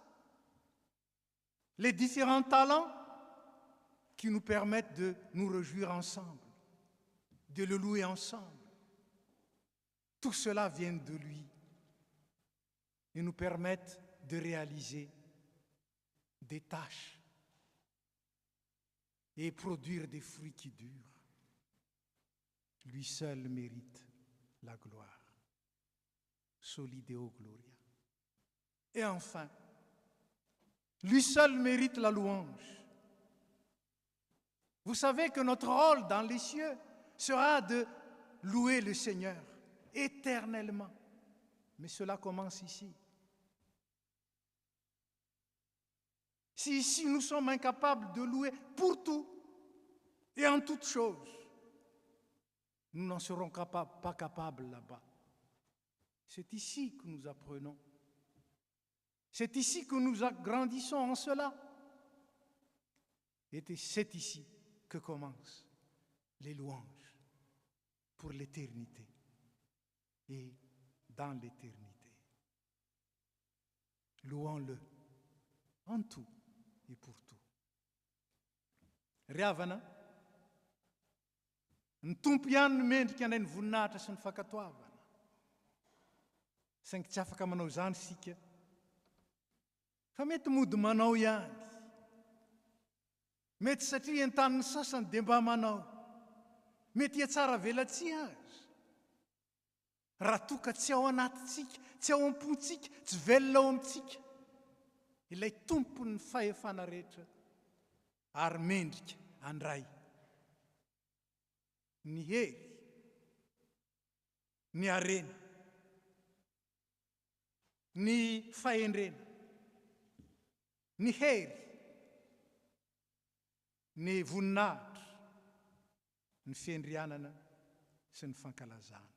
les différents talents qui nous permettent de nous réjouir ensemble, de le louer ensemble. Tout cela vient de lui et nous permettent de réaliser des tâches et produire des fruits qui durent. Lui seul mérite la gloire. Soli Deo Gloria. Et enfin, lui seul mérite la louange. Vous savez que notre rôle dans les cieux sera de louer le Seigneur éternellement. Mais cela commence ici. Si ici nous sommes incapables de louer pour tout et en toutes choses, nous n'en serons pas capables là-bas. C'est ici que nous apprenons. C'est ici que nous grandissons en cela. Et c'est ici que commencent les louanges pour l'éternité et dans l'éternité. Louons-le en tout et pour tout. Riavana, ntompian mendrika ny voninahitra sy ny fankatoavana. Saingy tsy afaka manao zany sika. Fa mety mody manao ihany. Mety satria entaniny sasany dia mba manao. Mety tsara velatsia azy. Raha toka tsy ao anatintsika, tsy ao am-pontsika, tsy velona ao amintsika. Ilay tompony fahefana rehetra ary mendrika andray. Ny hery, ny harena, ny fahendrena, ny hery, ny voninahitra, ny fiandrianana sy ny fankalazana.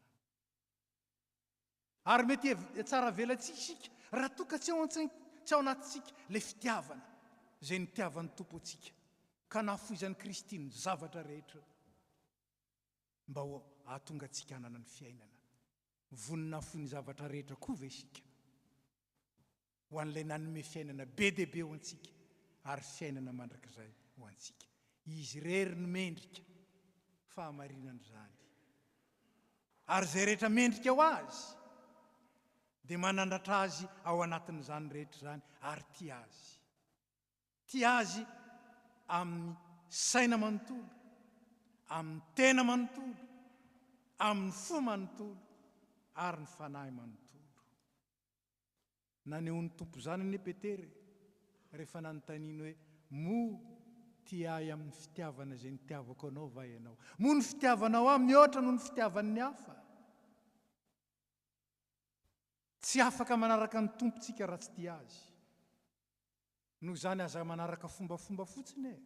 Ary mety tsara velantsika isika raha toka tsy ao anatintsika ilay fitiavana izay nitiavan'ny tompo antsika ka nahafoizan'ny Kristy ny zavatra rehetra mba hahatonga antsika hanana ny fiainana. Vonina foy ny zavatra rehetra koa ve isika ho an'ilay nanome fiainana be dia be ho antsika ary fiainana mandrakizay ho antsika. Izy rery ny mendrika fahamarinan'izany. Ary izay rehetra mendrika ho azy dia manandratra azy ao anatin'izany rehetra zany ary tia azy. Tia azy amin'ny saina manontolo, amin'ny tena manontolo, amin'ny fo manontolo ary ny fanahy manontolo. Nanehoan'ny tompo zany ny Petere rehefa nanontaniany hoe mo tia ahy amin'ny fitiavana izay nitiavako anao va ianao? Mo ny fitiavanao ahy mihoatra noho ny fitiavan'ny hafa. Tsy afaka manaraka ny tompontsika raha tsy tia azy. Noho izany aza manaraka fombafomba fotsiny e.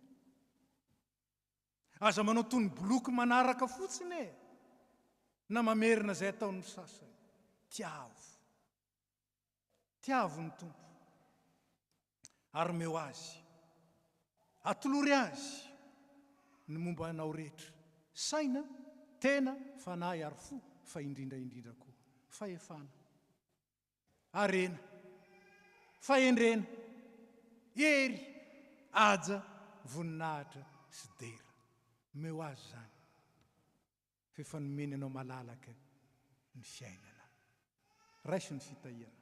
Aza manao toy ny boloky manaraka fotsiny e. Na mamerina izay ataon'ny sasany. Tiavo. Tiavo ny tompo. Ary meo azy. Atolory azy ny momba anao rehetra. Saina, tena, fanahy ary fo, fa indrindra koa. Fahefana. Harena. Fahendrena. Hery. Aja. Voninahitra. Sy dera. Meo azy zany. Fefa nomeny anao malalaka ny fiainana. Raisy ny fitahiana.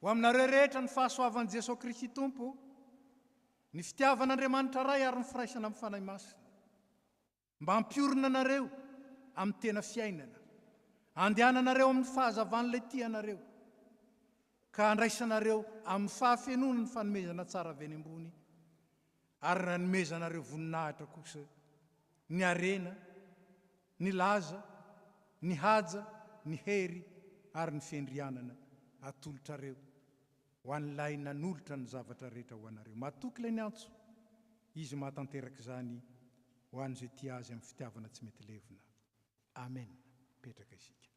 Ho aminareo rehetra ny fahasoavan'i Jesosy Kristy Tompo, ny fitiavan'Andriamanitra ray ary ny firaisana amin'ny fanahy masina. Mba hampiorina anareo amin'ny tena fiainana. Andehananareo amin'ny fahazavan'ilay tianareo. Ka handraisanareo amin'ny fahafenona ny fanomezana tsara avy any ambony. Ary nanomezanareo voninahitra kosa. Ny harena, ny laza, ny haja, ny hery, ary ny fiandrianana atolotrareo ho an'ilay nanolotra ny zavatra rehetra ho anareo. Matoky ilay ny antso, izy mahatanteraka izany ho an'izay tia azy amin'ny fitiavana tsy mety levina. Amen. Petraka isika.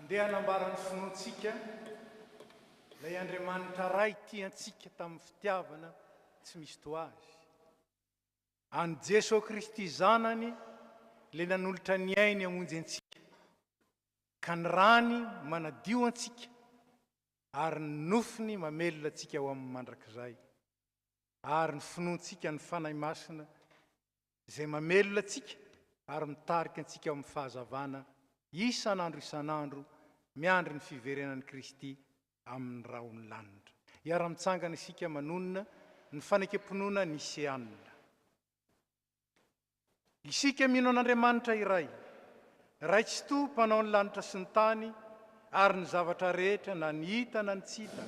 ndeha hanambarany finoantsika ilay Andriamanitra ray tiantsika tamin'ny fitiavana tsy misy toazy. Any Jesosy Kristy zanany le nanolotra ny ainy hamonjy antsika, ka ny rany manadio antsika ary ny nofiny mamelona antsika ao amin'ny mandrakizay, ary ny finoantsika ny fanahy masina izay mamelona antsika ary mitarika antsika ao amin'ny fahazavana isan'andro miandry ny fiverenan'i Kristy amin'ny raony lanitra. Iara-mitsangana isika manonona ny fanekam-pinoana nisianina. Isika mino an'Andriamanitra iray, ray tsy to mpanao ny lanitra sy ny tany ary ny zavatra rehetra na ny hita na ny tsy hita,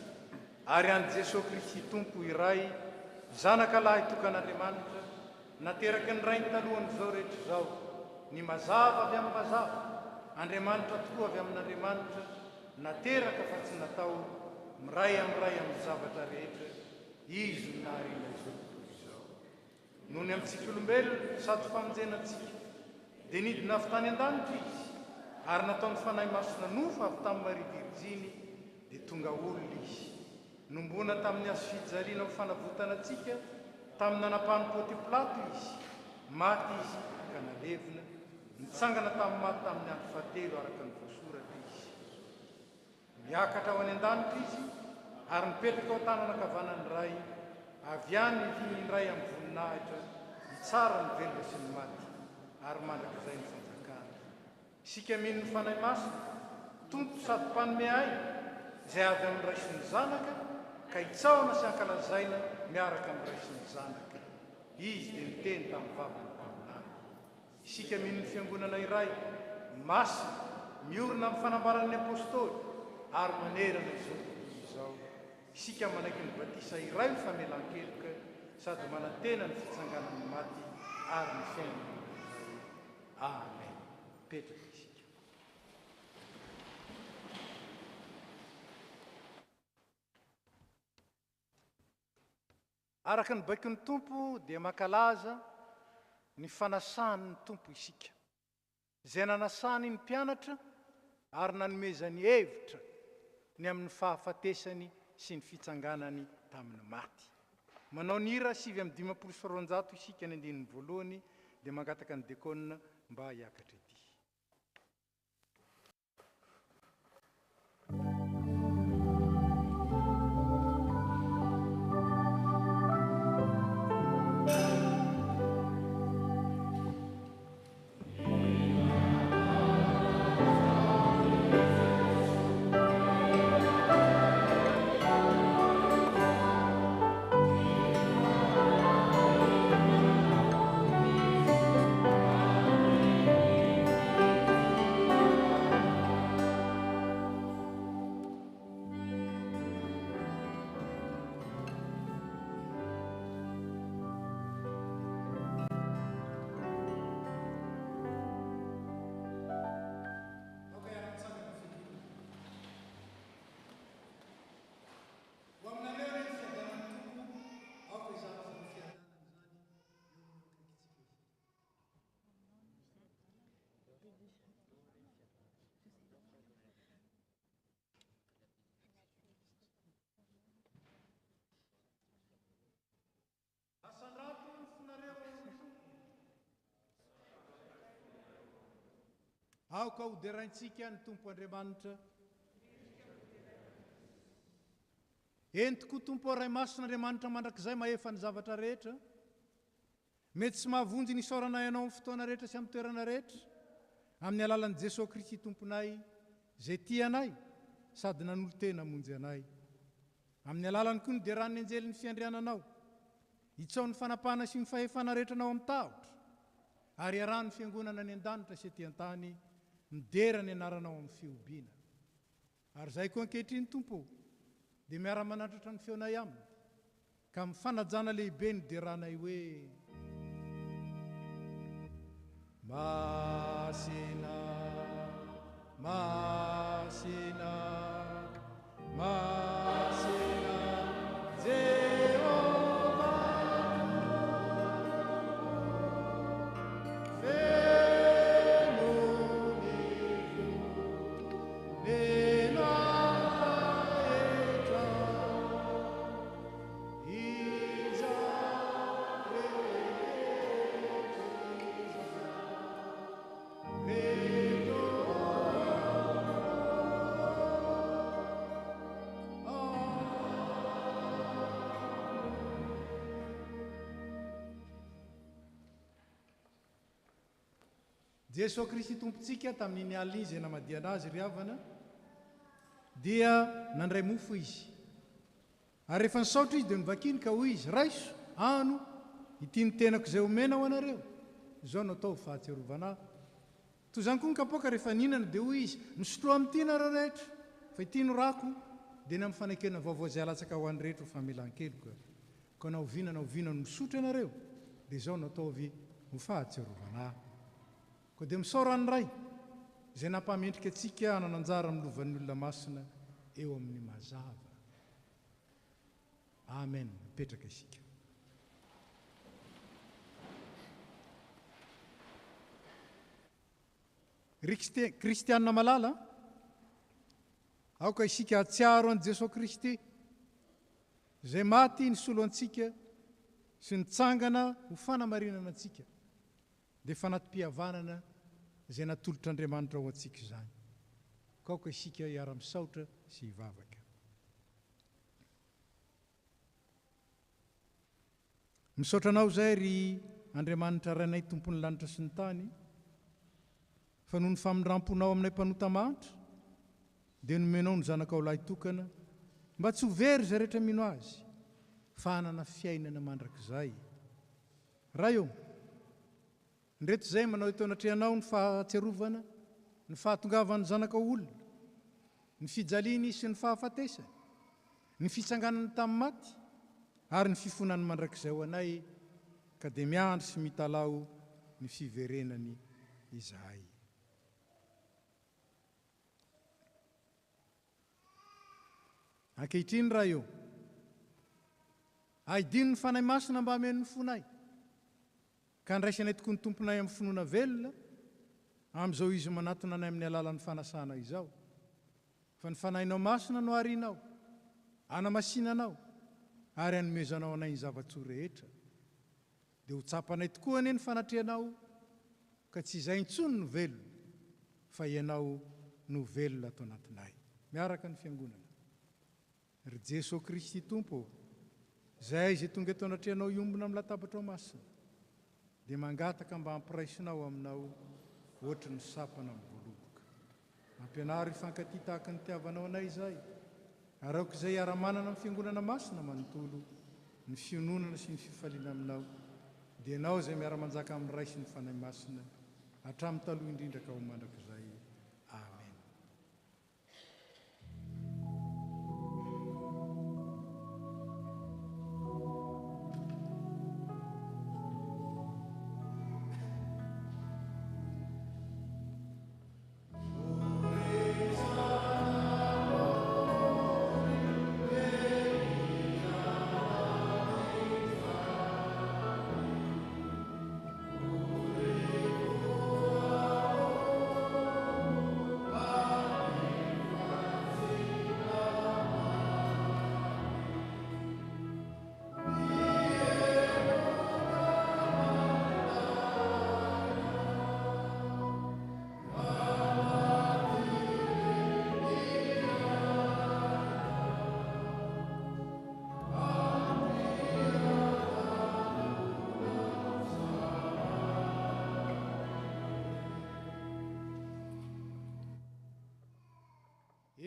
ary any Jesosy Kristy Tompo iray, zanaka lahy tokan'Andriamanitra, nateraky ny rainy talohan'izao rehetra izao, ny mazava avy amin'ny mazava, Andriamanitra tokoa avy amin'Andriamanitra, nateraka fa tsy natao, miray amin'ny zavatra rehetra, izy ny naharina izao tontolo izao. Noho ny amintsika olombelona sady famonjenantsika, dia nidina avy tany an-danitra izy, ary nataony fanahy masina nofa avy tamin'ny Maria Virginy, dia tonga olona izy. Nombona tamin'ny azo fijaliana ho fanavotana antsika, tamin'ny nanapahany Pônty Pilato izy, maty izy ka nalevina, nitsangana tamin'ny maty tamin'ny andro fahatelo araka ny voasoratra izy. Miakatra ho any an-danitra izy, ary mipetraka ao tanana ankavanany ray, avy any ny ray amin'ny voninahitra, tsara ny velona sy ny maty, ary mandrakizay ny fanjakana. Isika mino ny fanahy masina, Tompo sady mpanome aina, izay avy amin'ny ray sy ny zanaka, ka hitsaona sy ankalazaina miaraka amin'ny ray sy ny zanaka. Izy dia niteny tamin'ny vavany mpaminany. Isika mino ny fiangonana iray, masina, miorina amin'ny fanambaran'ny apôstôly, ary manerana izao tontolo izao. Isika manaiky ny batisa iray mifamelan-keloka, sady manantena ny fitsanganan'ny maty ary ny fiainana iray. Amen. Petraka isika. Araka ny baiky ny Tompo dia mankalaza ny fanasany ny Tompo isika, izay nanasany ny mpianatra ary nanomezany hevitra ny amin'ny fahafatesany sy ny fitsanganany tamin'ny maty. Manao ny hira 7:200 isika ny andinin'ny voalohany, dia mangataka ny dekona mba hiakatra ety. Aoka hoderaintsika ny Tompo Andriamanitra. Eny tokoa Tompo ray mason'Andriamanitra mandrakizay mahefa ny zavatra rehetra, mety tsy mahavonjy ny isaorana ianao amin'ny fotoana rehetra sy amin'ny toerana rehetra, amin'ny alalan'i Jesosy Kristy Tomponay, izay tianay sady nanolo-tena hamonjy anay. Amin'ny alalany koa ny deran'ny anjelin'ny fiandriananao, hitsao ny fanapahana sy ny fahefana rehetra anao amin'ny tahotra, ary iarahan'ny fiangonana ny an-danitra sy ety an-tany, midera ny anaranao amin'ny fiobiana. Ary izay koa ankehitriny Tompo, dia miara-manandratra ny feonay aminy, ka mifanajana lehibe ny deranay hoe Masina, Masina, Masina, Jehovah, fenonico, Jesosy Kristy tompontsika tamin'ny alina izay namadiana azy ry havana dia nandray mofo izy. Ary rehefa nisaotra izy dia nivakiny ka hoy izy, raiso, ano, ity ny tenako izay omena ho anareo. Izao no atao fahatsiarovana. Toy izany koa ny kapoaka rehefa ninana dia hoy izy, misotro amin'ity nareo rehetra, fa ity no rako dia ny amin'ny fanekena vaovao izay alatsaka ho an'ny rehetra ho famelan-keloka. Ka na oviana no misotro ianareo, dia izao no ataovy ho fahatsiarovana. Koa dia misao ranoray izay nampamendrika antsika nananjara amin'ny lovan'ny olona masina eo amin'ny mazava. Amen. Mipetraka isika. Kristianina malala, aoka isika atsiaro an' Jesosy Kristy izay maty nisolo antsika sy nitsangana ho fanamarinana antsika dia fanatim-pihavanana izay natolotr'Andriamanitra ho antsika izany. Kaoka isika hiara-misaotra sy hivavaka. Misaotra anao izay ry Andriamanitra rainay tompon'ny lanitra sy ny tany, fa noho ny famindramponao aminay mpanota manitra dia nomenao ny zanakao lahy tokana mba tsy ho very izay rehetra mino azy, fa hanana fiainana mandrakizay. Raha eo, ndreto izay manao eto anatrehanao ny fahatsiarovana, ny fahatongavan'ny zanakao olona, ny fijaliany sy ny fahafatesany, ny fitsanganany tamin'ny maty, ary ny fifonany mandrakizay ho anay, ka dia miandry sy mitalao ny fiverenany izahay. Ankehitriny raha eo, aidino ny fanahy masina mba hamen'ny fonay, ka ndraisanay tokoa ny tomponay amin'ny finoana velona amin'izao izy manatona anay amin'ny alalan'ny fanasana izao. Fa ny fanahinao masina no harinao, hanamasinanao, ary hanomezanao anay ny zava-tsoa rehetra. Dia ho tsapanay tokoa anie ny fanatrehanao, ka tsy izay intsony no velona, fa ianao no velona atao anatinay. Miaraka ny fiangonana. Ry Jesosy Kristy Tompo, izay tonga eto anatrehanao iombona amin'ny latabatra masina, dia mangataka mba hampiraisinao aminao ohatry ny sapana amin'ny voaloboka. Ampianaro hifankatia tahaka ny tiavanao anay izay, ary aoka izay hiara-manana amin'ny fiangonana masina manontolo ny fiononana sy ny fifaliana aminao, dia ianao izay miara-manjaka amin'ny ray sy ny fanahy masina hatramin'ny taloha indrindra ka ho mandrakizay. Amen.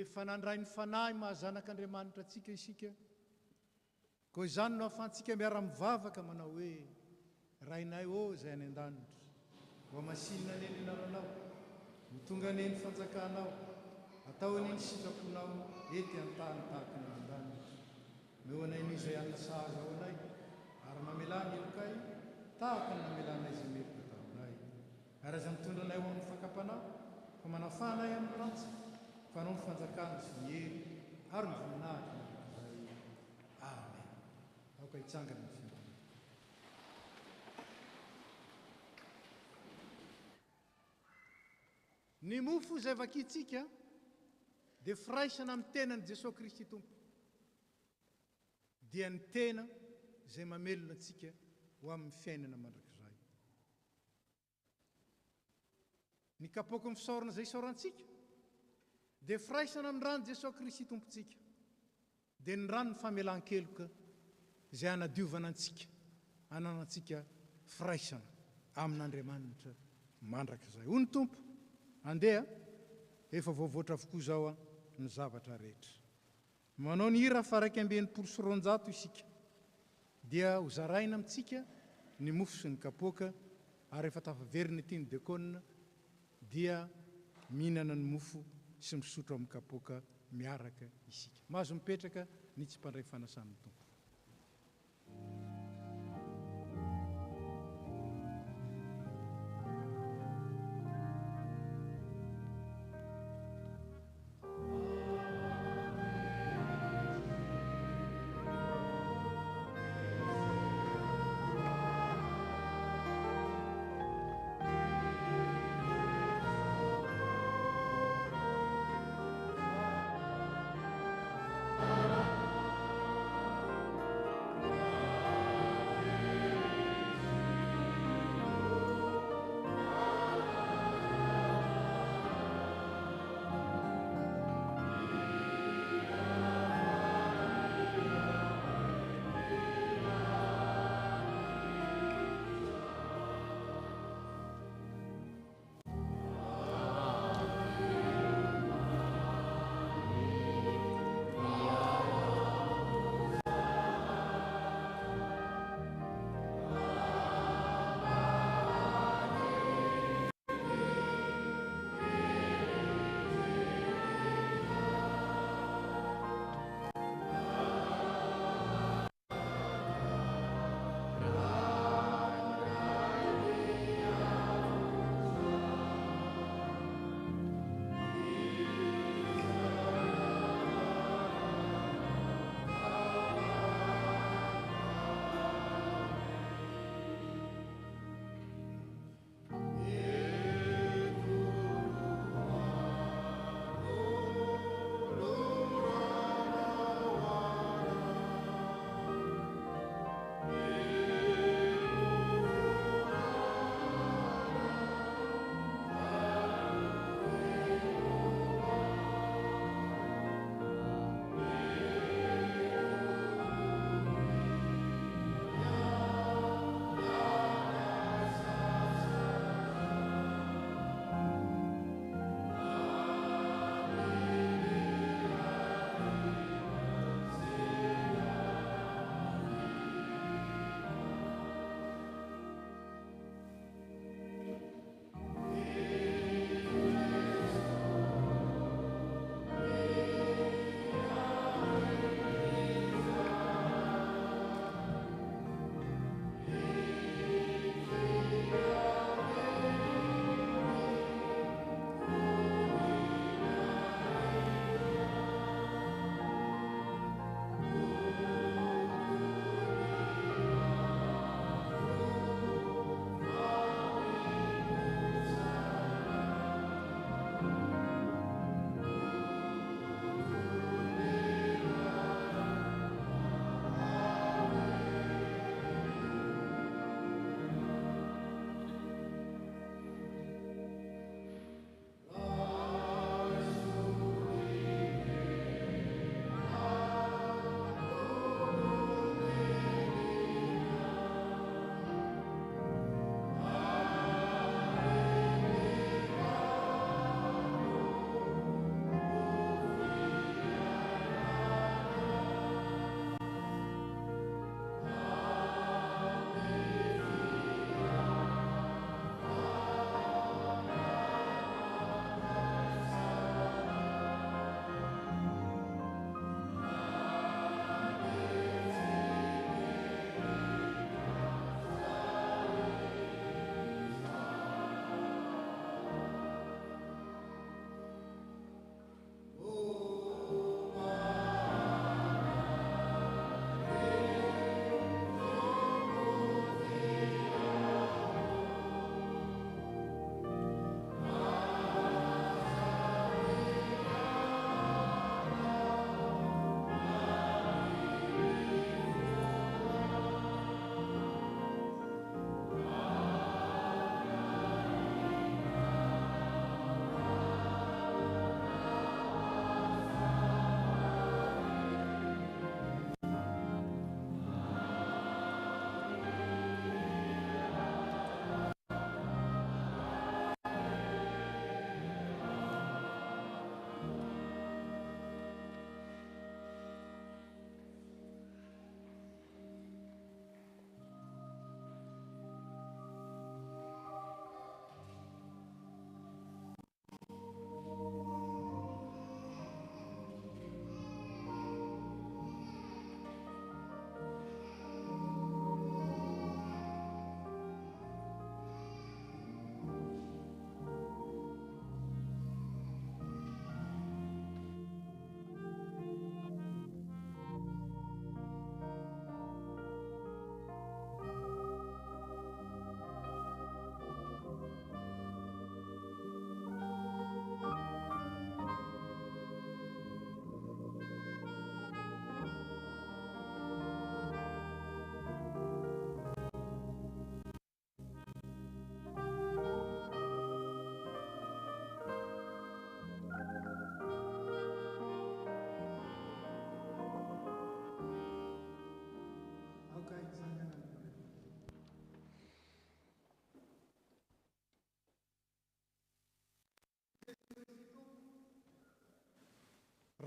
Efa nandray ny fanahy mahazanak'Andriamanitra antsika isika, koa izany no ahafahantsika miara-mivavaka manao hoe: Rainay ô izay any an-danitra, mba masinina neny anaranao, mitonga neny fanjakanao, atao aneny sitraponao ety an-tany tahaka ny an-danitra. Meo anay n'izay anasazy ao anay, ary mamelany elokay tahaka ny namelanay izay meloka taminay. Ary aza mitondra anay ho amin'ny fakapanao, fa manafanay amin'ny ratsy, fa anao ny fanjakana sy ny hery ary ny voninahitra mandrakizay. Amen. Aoka hitsangana ny fiangonana. Ny mofo izay vakintsika dia firaisana amin'ny tenan'i Jesosy Kristy Tompo, dia ny tena izay mamelona antsika ho amin'ny fiainana mandrakizay. Ny kapoaka ny fisaorana izay isaorantsika dia firaisana amin'ny rano Jesosy Kristy Tompontsika, dia ny rano ny famelan-keloka izay hanadiovana antsika, hananantsika firaisana amin'Andriamanitra mandraka izay. Hoy ny tompo, andeha, efa voavoatra avokoa zao a ny zavatra rehetra. Manao ny hira faraky ambinipolo sy roanjato isika, dia hozaraina amintsika ny mofo sy ny kapoaka, ary efa tafaveriny ity ny dekona, dia mihinana ny mofo sy misotro amin'ny kapoaka miaraka isika. Mahazo mipetraka ny tsy mpandray fanasan'ny tompo.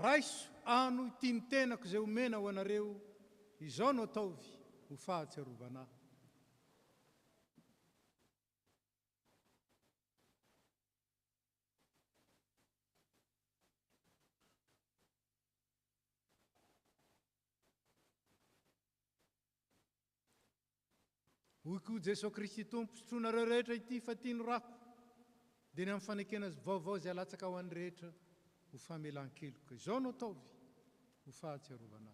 raiso ano itiany tenako izay omena ho anareo, izao no ataovy ho fahatsiarovana. Hoy koa Jesosy Kristy Tompo, sotroinareo rehetra ity fa tiany rako, dia ny amin'ny fanekena vaovao izay alatsaka ho an'ny rehetra ho famelan-keloka. Izao no ataovy ho fahatsiarovana.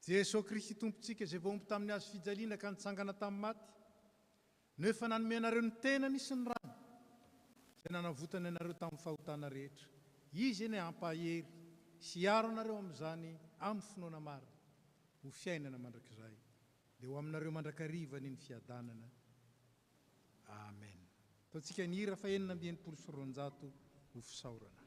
Jesosy Kristy Tompontsika izay voaomby tamin'ny hazo fijaliana ka nitsangana tamin'ny maty, nefa nanome anareo ny tenany sy ny rano izay nanavotana anareo tamin'ny fahotana rehetra. Izy eny hampahery sy hiaro anareo amin'izany amin'ny finoana marina ho fiainana mandrakizay, dia ho aminareo mandrakariva ny fiadanana. Amen. Ataontsika ny hira fa 920 ho fisaorana.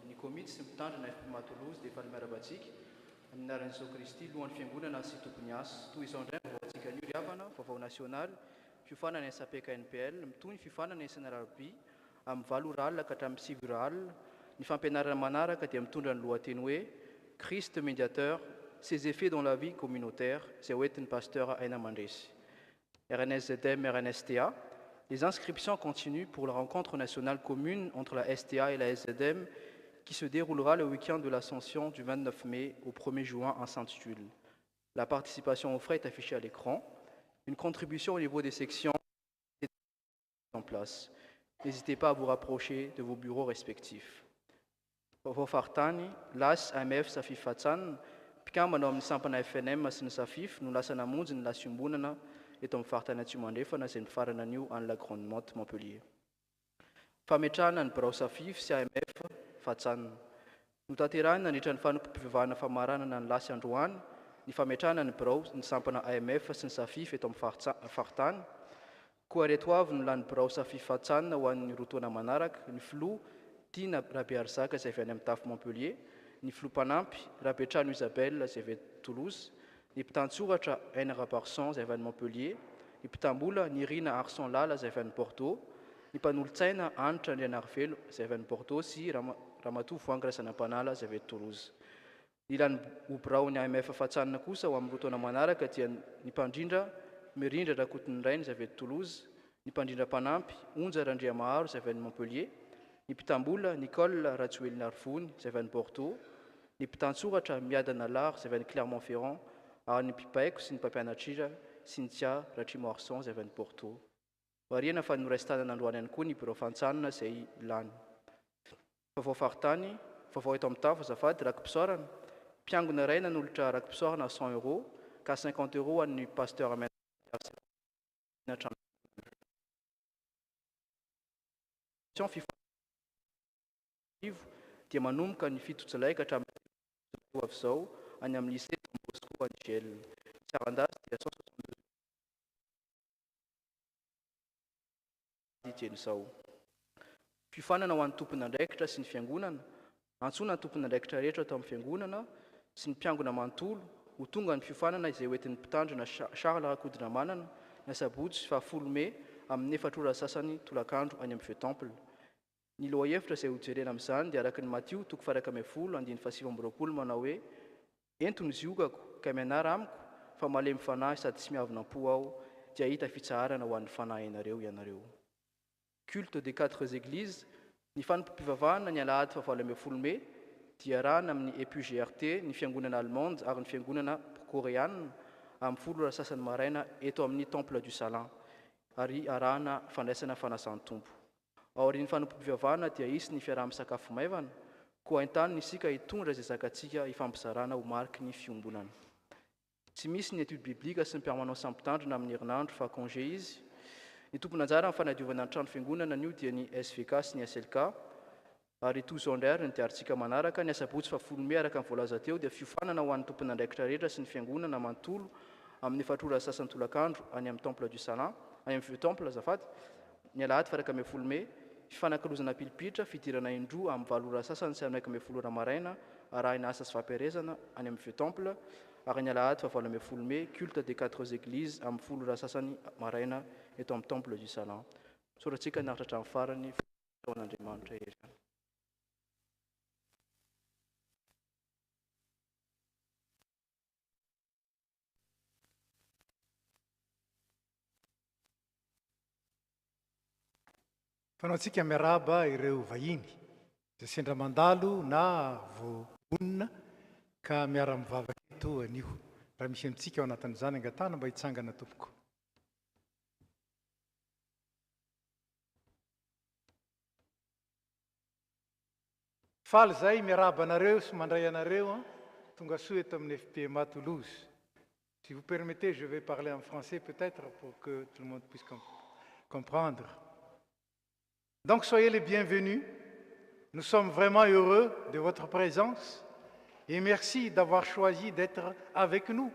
Ny komity sy mitandrina matolozy dia efa miarabantsika amin'ny anaran'i Jesosy Kristy lohan'ny fiangonana sy tompony asa. Toy izao indray vaoantsika ny riavana vaovao nasionaly fifanana ny SAPKNPL mitony fifanana ny SNRP amin'ny 8 ralina ka hatramin'ny 7 ralina. Ny fampianarana manaraka dia mitondra ny lohateny hoe Christ médiateur, ses effets dans la vie communautaire, izay hoentin'ny pasteur Aina Mandresy. RNSZM, RNSTA. Les inscriptions continuent pour la rencontre nationale commune entre la STA et la SZM qui se déroulera le week-end de l'Ascension du 29 mai au 1er juin en Sainte-Tulle. La participation aux frais est affichée à l'écran. Une contribution au niveau des sections est en place. N'hésitez pas à vous rapprocher de vos bureaux respectifs. Vao fartany, LAS, AMF, SAFIF Fatsan, mpikambanao amin'ny sampana FNM sy ny SAFIF no lasa namonjy ny lasim-bonana eto amin'ny faritany atsimo andrefana izay mifarana an'io any la Grande Motte Montpellier. Fametrahana ny birao SAFIF sy AMF Fatsan. Notanterahina nandritra ny fanompompivavahana famaranana ny lasy androany, ny fametrahana ny birao ny sampana AMF sy ny SAFIF eto amin'ny faritany. Koa reto avy no lany birao SAFIF Fatsan ho an'ny rotoana manaraka, ny Flou Tina Rabiarzaka izay avy any amin'ny tafo Montpellier, ny Flou-Panampy Rabetrano Isabelle izay avy Toulouse, ny mpitantsoratra Aina Raparson izay avy any Montpellier, ny mpitambola ny Irina Arson Lala izay avy any Porto, ny mpanolontsaina Anitra Andrianarivelo izay avy any Porto sy Ramatoa Voangrasana-Panala izay avy Toulouse. Ny lany ho birao ny AMF Fatsanina kosa ho amin'ny rotoana manaraka dia ny mpandrindra Mirindra Rakotonindray izay avy Toulouse, ny mpandrindra Panampy Onja Randriamaharo izay avy any Montpellier, ny mpitambola Nicole Ratsuel Narvony izay avy any Porto, ny mpitantsoratra Miadana Lar izay avy any Clermont-Ferrand, ary ny mpipaiko sy ny mpampianatrira Cynthia Ratrimo Arson izay avy any Porto. Variana fa norestanana androany ihany koa ny birao fantsanina izay ilany. Vaovao faritany, vaovao eto amin'ny tafo azafady rakim-pisaorana, Mpiangona iray nanolotra arak-pisoarana 100 € ka 50 € an'ny pasteur dia manomboka ny fito jolay ka hatramin'ny avy izao any amin'ny lycée Don Bosco Angel. Tsaran-dasy dia 162 izao. Fifanana ho an'ny tompon'andraikitra sy ny fiangonana, antsoina ny tompon'andraikitra rehetra atao amin'ny fiangonana sy ny mpiangona manontolo ho tonga ny fifanana izay hoentin'ny mpitandrina Charles Rakodinamanana ny sabotsy 10 Mai amin'ny 4 ora sasany tolakandro any amin'ny Vieux Temple. Ny lohahevitra izay hojerena amin'izany dia araka ny Matthieu 1:7 manao hoe ento ny ziokako ka mianara amiko fa malemy fanahy sady tsy miavonam-po aho dia hita fitsaharana ho an'ny fanahy ianareo. Culte des 4 églises, ny fanompom-pivavahana ny alahady 10 Mai dia arahana amin'ny EPGRT, ny fiangonana allemande ary ny fiangonana koreana amin'ny 10 ora sasany maraina eto amin'ny Temple du Salin ary arahana fandraisana fanasany tompo. Aorian'ny fanompom-pivavahana dia isy ny fiaraha-misakafo maivana, koa haintany isika hitondra izay zakantsika hifampizarana ho mariky ny fiombonana. Tsy misy ny étude biblique sy ny permanence ampitandrina amin'ny herinandro fa congé izy. Ny tompon'anjara amin'ny fanadiovana ny trano fiangonana an'io dia ny SVK sy ny SLK ary touzondaire ny diarintsika manaraka. Ny asabotsy 10 Mai araka ny voalaza teo dia fifanana ho an'ny tompon'andraikitra rehetra sy ny fiangonana manontolo amin'ny 4 ora sasany tolakandro any amin'ny Temple du Salin, any amin'ny Vieux Temple azafady. Ny alahady 10 Mai fifanakalozana pilipitra fidirana indroa amin'ny 4 ora sasany sy 10 ora maraina arahina asa sy fampiarezana any amin'ny Vieux Temple. Ary ny alahady 10 Mai culte des 4 églises amin'ny 10 ora sasany maraina eto amin'ny Temple du Salin. Soratsika naratra amin'ny farany taon'Andriamanitra ery. Fanaontsika miaraba ireo vahiny izay sendra mandalo na voonina ka miara-mivavaka eto anio. Raha misy amintsika ao anatin'izany angatana mba hitsangana tompoko. Faly zay miaraba anareo sy mandray anareo tonga soa eto amin'ny FPMA Toulouse. Si vous permettez, je vais parler en français peut-être pour que tout le monde puisse comprendre. Donc soyez les bienvenus. Nous sommes vraiment heureux de votre présence et merci d'avoir choisi d'être avec nous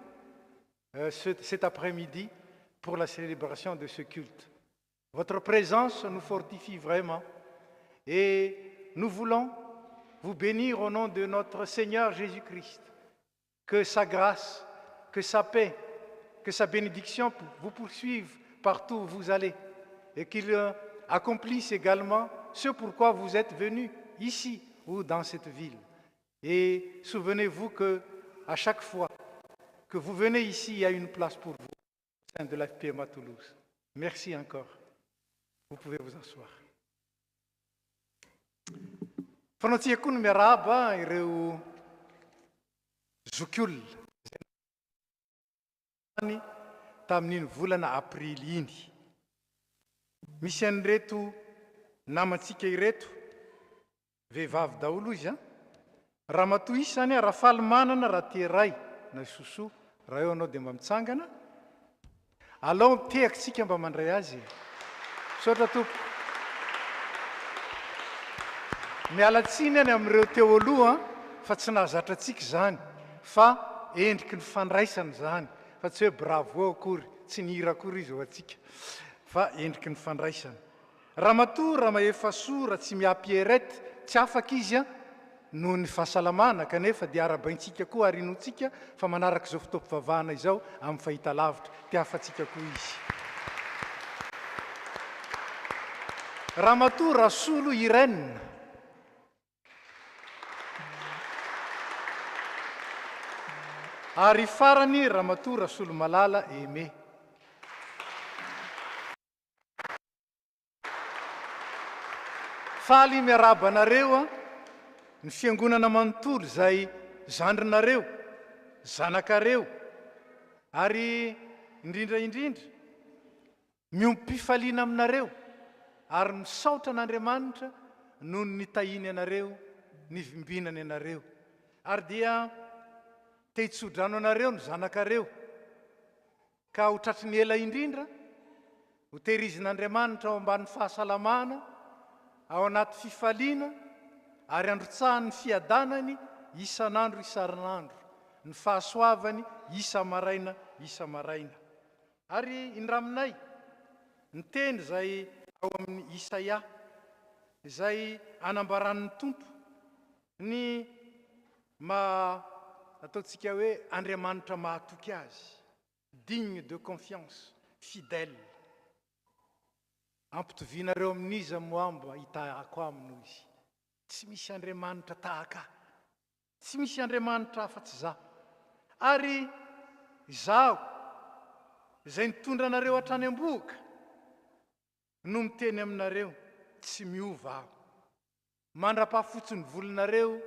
cet après-midi pour la célébration de ce culte. Votre présence nous fortifie vraiment et nous voulons vous bénir au nom de notre Seigneur Jésus-Christ. Que sa grâce, que sa paix, que sa bénédiction vous poursuivent partout où vous allez et qu'il accomplisse également ce pourquoi vous êtes venus ici ou dans cette ville. Et souvenez-vous que à chaque fois que vous venez ici, il y a une place pour vous au sein de la FPMA Toulouse. Merci encore. Vous pouvez vous asseoir. Fanaontsika koa ny miaraba ireo zokiolona tamin'iny volana aprily iny. Misy an'ireto namantsika ireto vehivavy daholo izy raha matoa isany raha faly manana raha teray na sosoa raha eo anao dia mba mitsangana alao teakitsika mba mandray azy sotra tompo mialatsiny any amin'ireo teo aloha fa tsy nahazatra antsika zany fa endriky ny fandraisana zany fa tsy hoe bravo akory tsy nihira akory izy ho atsika fa endriky ny fandraisana. Raha matoa raha maefa soa raha tsy miampierety tsy afaka izy noho ny fahasalamana kanefa dia arabaintsika koa arinotsika fa manaraka izao fotoam-pivavahana izao amin'ny fahitalavitra ty afatsika koa izy. Raha matoa raha solo Irène ary farany raha matoa raha solo malala Aimé. Faly miaraba anareo ny fiangonana manontolo izay zandrinareo, zanakareo ary indrindra miompifaliana aminareo ary misaotra an'Andriamanitra noho ny tahiny anareo, ny vimbinany anareo. Ary dia te hitsodrano anareo ny zanakareo ka ho tratry ny ela indrindra ho tehirizin'Andriamanitra ao amban'ny fahasalamana ao anaty fifaliana ary androtsahany fiadanany isan'andro isarin'andro ny fahasoavany isa maraina ary indraminay ny teny zay ao amin'ny Isaia izay anambaran'ny tompo ny ataontsika hoe Andriamanitra mahatoky azy, digne de confiance, fidèle. Ampitovianareo amin'izy moamba hitako amino izy. Tsy misy Andriamanitra tahaka ahy, tsy misy Andriamanitra afa-tsy zaho. Ary izaho izay nitondra anareo hatrany am-boka no miteny aminareo tsy miova aho. Mandra-pahafotsy ny volonareo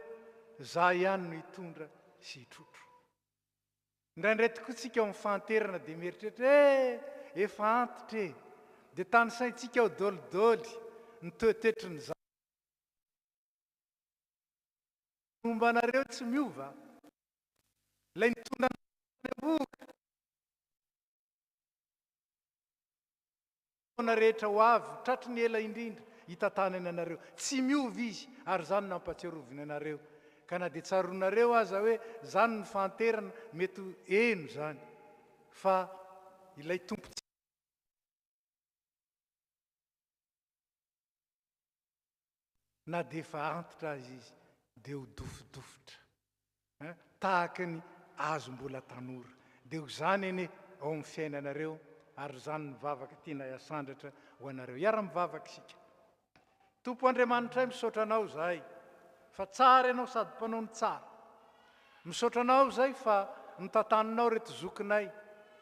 za ihany no hitondra sy hitrotro. Indraindray tokoa tsika mifanterana dia mieritreritra efa antitra dia tany saintsika ho dolidoly ny toetetry ny za. Fomba anareo tsy miova. Ilay nitondra boka na rehetra ho avy tratry ny ela indrindra hitantanany anareo tsy miova izy ary zany nampatsiarovina anareo ka na dia tsaronareo aza hoe zany ny fanterana mety eno zany fa ilay tompo na dia efa antitra azy izy dia ho dofodofotra tahaka ny azo mbola tanora dia ho zany eny ao amin'ny fiainanareo ary zany mivavaka tiana iasandratra ho anareo. Iara-mivavaka isika. Tompo Andriamanitra misaotra anao zahay fa tsara ianao sady mpanao ny tsara. Misaotra anao zay fa nitatananao reto zokinay,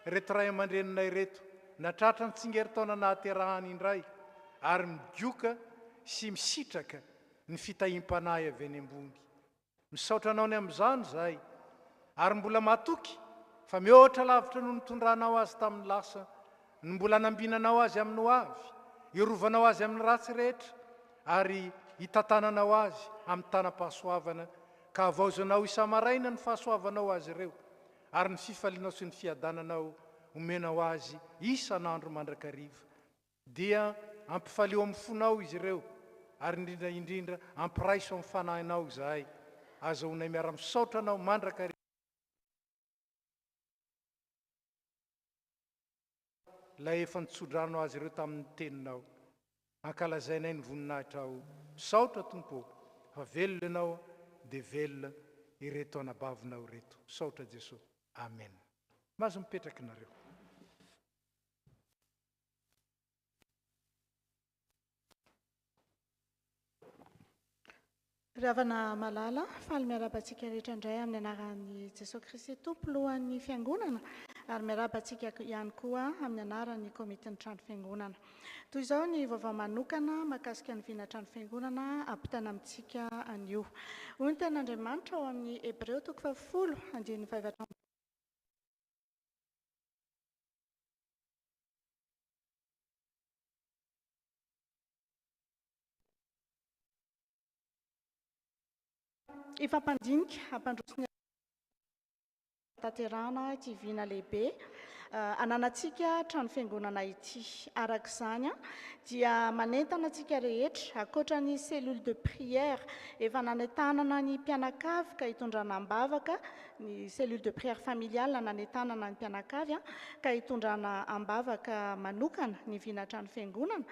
reto ray aman-dreninay reto, natratra ny tsingeritaona nahaterahany indray ary migioka sy misitraka ny fitahim-panahy avy eny ambony. Misaotra anao ny amin'izany zahay ary mbola matoky fa mihoatra lavitra no nitondranao azy tamin'ny lasa, ny mbola nambinanao azy amin'ny ho avy, irovanao azy amin'ny ratsy rehetra ary hitantananao azy amin'ny tanam-pahasoavana ka avaozanao isa-maraina ny fahasoavanao azy ireo ary ny fifalinao sy ny fiadananao omenao azy isan'andro mandrakariva dia ampifalio amin'ny fonao izy ireo ary indrindra ampiraiso amin'ny fanahinao zahay azahoanay miara-misaotra anao mandrakariva lay efa nitsodranao azy ireo tamin'ny teninao. Ankalazainay ny voninahitra ao. Saotra tompo, fa velona ianao dia velona ireto anabavinao reto. Saotra Jesosy. Amen. Mazo mipetraka nareo. Ravana malala, faly miarabantsika rehetra indray amin'ny anaran'i Jesosy Kristy tompo lohan'ny fiangonana ary miarabantsika ihany koa amin'ny anaran'ny komitin'ny trano fiangonana. Toy izao ny vaovao manokana mahakasika ny vina trano fiangonana ampitana amintsika anio. Hoy ny ten'Andriamanitra ao amin'ny Hebreo 10:5. Ifampandinika hampandrosony tanterahana ity vina lehibe ananatsika trano fiangonana ity. Araka izany dia manentana antsika rehetra akoatra ny cellule de prière efa nanentanana ny mpianakavy ka hitondrana ambavaka, ny cellule de prière familiale nanentanana ny mpianakavy ka hitondrana ambavaka manokana ny vina trano fiangonana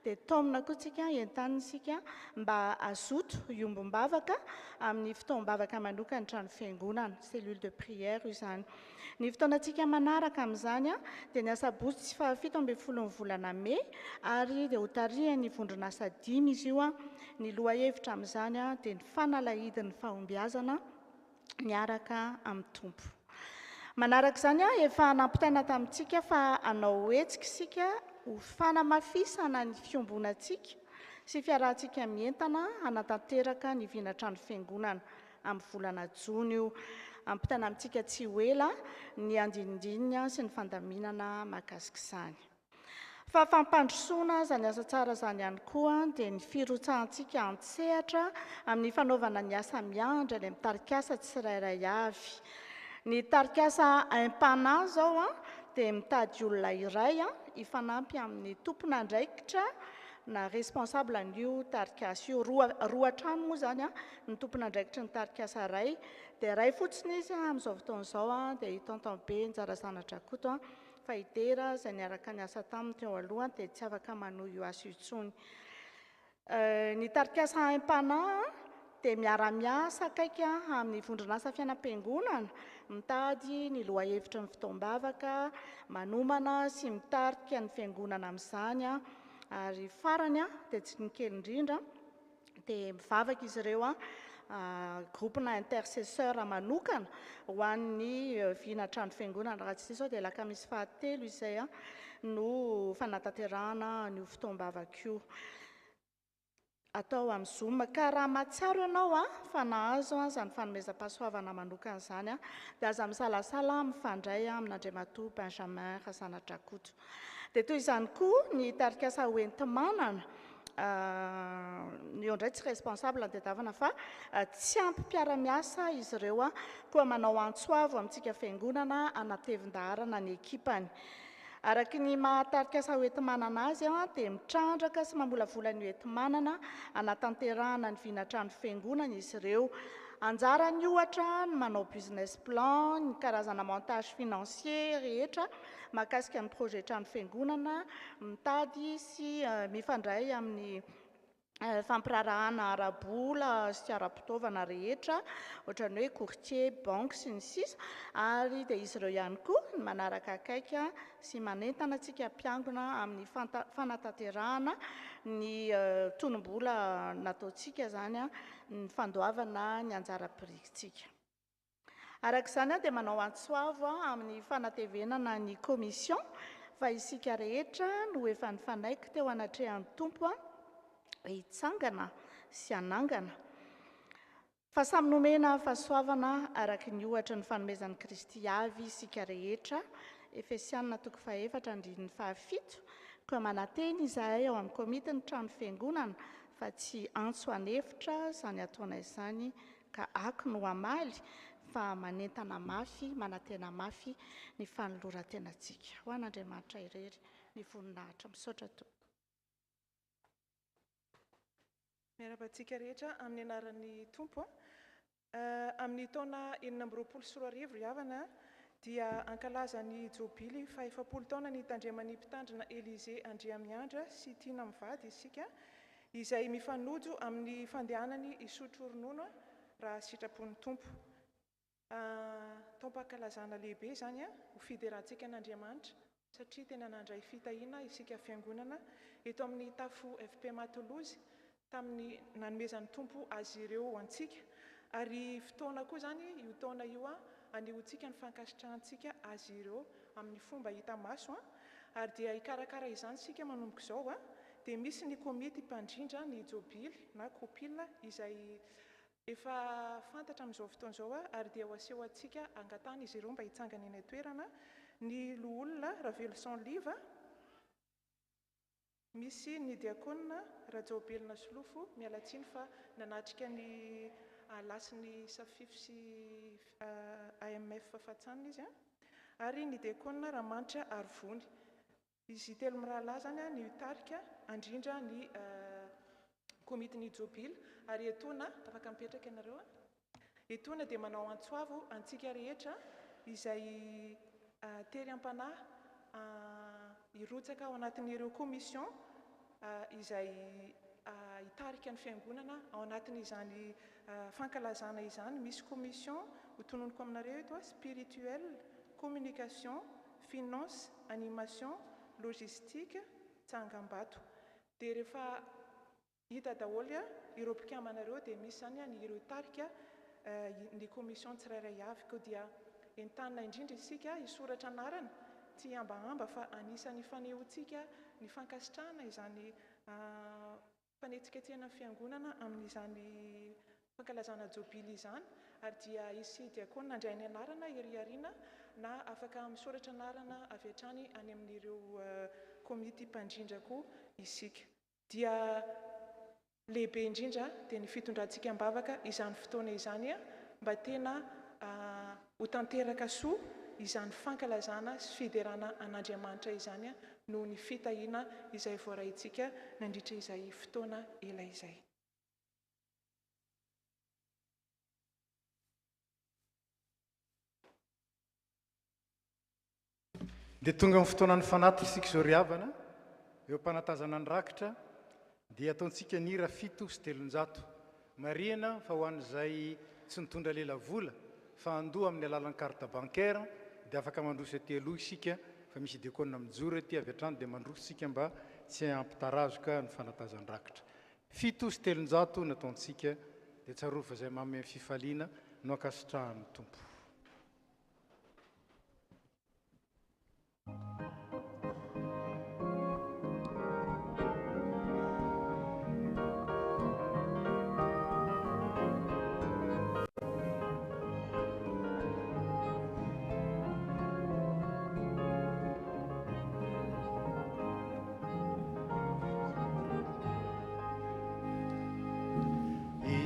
dia taomina koa tsika entanisika mba azoto iombom-bavaka amin'ny fotoam-bavaka manokana ny trano fiangonana, cellule de prière io izany. Ny fotoanantsika manaraka amin'izany dia ny asabotsy 17 volana May ary dia ho tarihany vondrona asa 5 izy io. Ny lohahevitra amin'izany dia ny fanalahidin'ny fahombiazana miaraka amin'ny tompo. Manaraka izany efa nampitaina tamintsika fa hanao hetsika isika ho fanamafisana ny fiombonantsika sy fiarahantsika mientana hanatanteraka ny vina trano fiangonana amin'ny volana Jona io. Ampitaina amintsika tsy ho ela ny andinindinina sy ny fandaminana mahakasika izany. Fa fampandrosoana izany asa tsara izany ihany koa dia ny firotsahantsika an-tsehatra amin'ny fanaovana ny asa miandry any amin'ny tarikasa tsirairay avy. Ny tarikasa aim-panahy zao a dia mitady olona iray a hifanampy amin'ny tompon'andraikitra na responsable an'io tarikasa io. Roa trano moa zany a ny tompon'andraikitra ny tarikasa iray, dia iray fotsiny izy amin'izao fotoan'izao a dia i tonton be Njara Zanadrakoto a fa i Tera izay niaraka niasa taminy teo aloha dia tsy afaka manohy io asa io intsony. Ny tarikasa aim-panahy dia miara-miasa akaiky amin'ny vondron'asa fiainam-piangonana, mitady ny lohahevitry ny fotoam-bavaka, manomana sy mitarika ny fiangonana amin'izany ary farany dia tsy ny kely indrindra dia mivavaka izy ireo groupena intercesseur manokana ho an'ny vinatrano fiangonana. Raha tsy diso dia alakamisy fahatelo izay no fanatanterahana ny fotoam-bavaka io atao amin'ny Zoom. Ka raha mahatsiaro ianao fa nahazo izany fanomezam-pahasoavana manokana izany dia aza misalasala mifandray amin'Andriamatoa Benjamin Razanadrakoto. Dia toy izany koa ny tarikasa hoentimanana, io indray tsy responsable an-tediavana fa tsy ampy mpiara-miasa izy ireo koa manao antsoavo amintsika fiangonana anatevin-daharana ny ekipany. Araky ny mahatarikasa hoentimanana azy dia mitrandraka sy mamolavola ny hoentimanana anatanterahana ny vinatrano fiangonana izy ireo. Anjarany ohatra ny manao business plan, ny karazana montage financier rehetra mahakasika ny projet trano fiangonana, mitady sy mifandray amin'ny fampirarahana ara-bola sy ara-pitaovana rehetra, ohatran'ny hoe courtier, banque sy ny sisa, ary dia izy ireo ihany koa manaraka akaiky sy manentana antsika mpiangona amin'ny fanatanterahana ny tonom-bola nataontsika zany ny fandoavana ny anjara birikintsika. Araka izany dia manao antsoavo amin'ny fanatevenana ny commission fa isika rehetra no efa nifanaiky teo anatrehan'ny tompo hitsangana sy hanangana fa samy nomena fahasoavana araky ny ohatra ny fanomezan'ny Kristy avy isika rehetra. Efesianina 4:7 koa mananteny izahay ao amin'ny komity ny trano fiangonana fa tsy antso anefitra izany ataonay izany ka ako no hamaly fa manentana mafy, manantena mafy ny fanoloran-tenantsika. Ho an'Andriamanitra irery ny voninahitra. Misaotra tompoko. Miarabantsika rehetra amin'ny anaran'ny tompo. Amin'ny taona 2024 iavana dia ankalaza ny jobily fa 70 taona ny tandreman'ny mpitandrina Élisée Andriamiandra sy Tina Mivady isika, izay mifanojo amin'ny fandehanany isotro ronono raha sitrapon'ny tompo. Taom-pahakalazana lehibe zany ho fiderantsika an'Andriamanitra satria tena nandray fitahiana isika fiangonana eto amin'ny tafo FP Matolozy tamin'ny nanomezan'ny tompo azy ireo antsika, ary fotoana koa zany io taona io anehoantsika ny fankasitrahantsika azy ireo amin'ny fomba hita maso ary dia hikarakara izany sika manomboka izao dia misy ny komity mpandrindra ny jobily na kopila izay efa fantatra amin'izao fotoan'izao ary dia ho aseho antsika angatana izy ireo mba hitsangana eny toerana ny loholona Ravelson Liva, misy ny diakona Rajobelina Solofo, mialatsiny fa nanatrika ny lasiny Safify sy AMF Fatsanina izy ary ny diakona Ramanitra Arvony. Izy telo mirahalahy zany ny tarika andrindra ny komitin'ny jobily ary etona afaka mipetraka ianareo etona dia manao antsoavo antsika rehetra izay tery am-panahy irotsaka ao anatin'ireo komision izay hitarika ny fiangonana ao anatin'izany fankalazana izany. Misy komision ho tononoko aminareo eto spirituelle, communication, finance, animation, logistique, tsangam-bato. Dia rehefa hita daholo ireo mpikamanareo dia misy zany ny ireo tarika ny komision tsirairay avy ko dia entanina indrindra isika hisoratra anarana tsy ambahamba fa anisan'ny fanehoantsika ny fankasitrahana izany fanetsiketsehana fiangonana amin'izany fankalazana jobily izany, ary dia isy diakona nandray ny anarana ery ariana na afaka misoratra anarana avy hatrany any amin'ireo komity mpandrindra koa isika. Dia lehibe indrindra dia ny fitondrantsika mbavaka izany fotoana izany mba tena ho tanteraka soa izany fankalazana sy fiderana an'Andriamanitra izany noho ny fitahiana izay voarahintsika nandritra izay fotoana ela izay. dia tonga amin'ny fotoanan'ny fanaty isika zao riavana eo mpanatazana ny rakitra dia ataontsika ny hira 7:300 mariana fa ho an'izay tsy nitondra lela vola fa andoha amin'ny alalan'ny carte bancaire dia afaka mandrosy aty aloha isika fa misy diakona mijoro aty avy hatrany dia mandrositsika mba tsy ampitarazoka ny fanatazany rakitra 7:300 no ataontsika dia tsaroa fa izay manome fifaliana no ankasitrahan'ny tompo.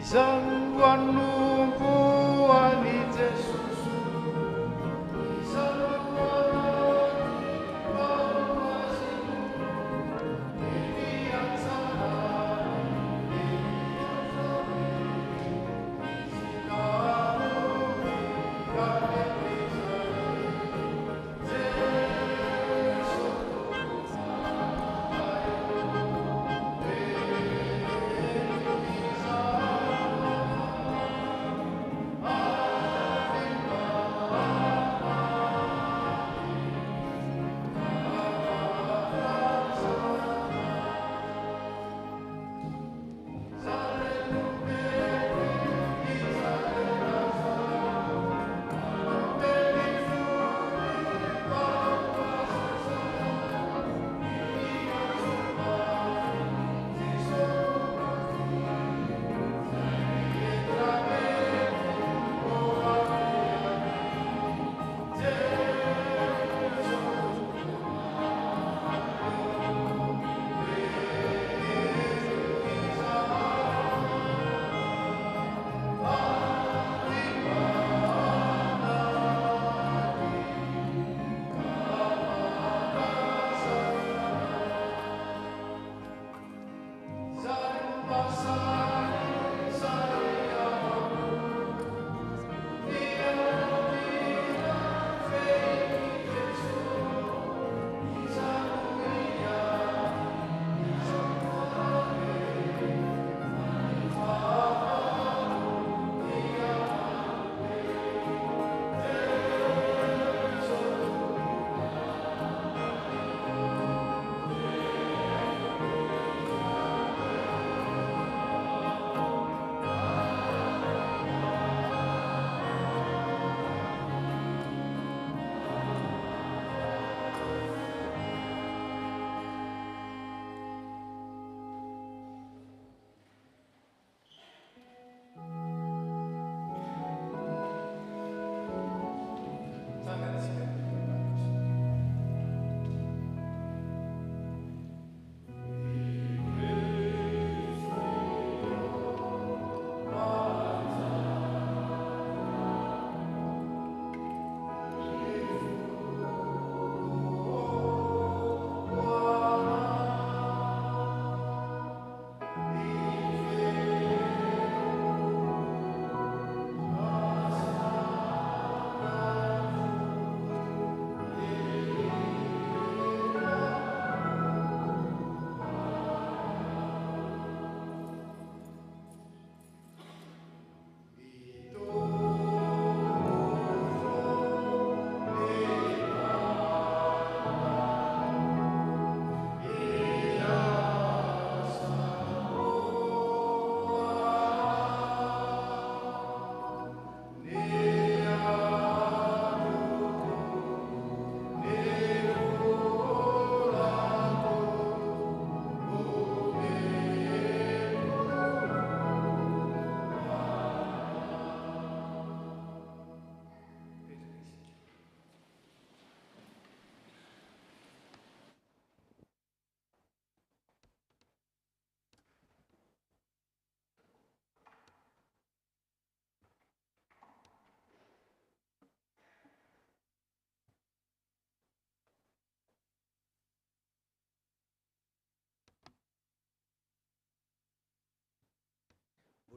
Izano anompo ani Jesus, izano anati mawasinu, ini anzarani, isikaro kanepizari, Jesu tumayo,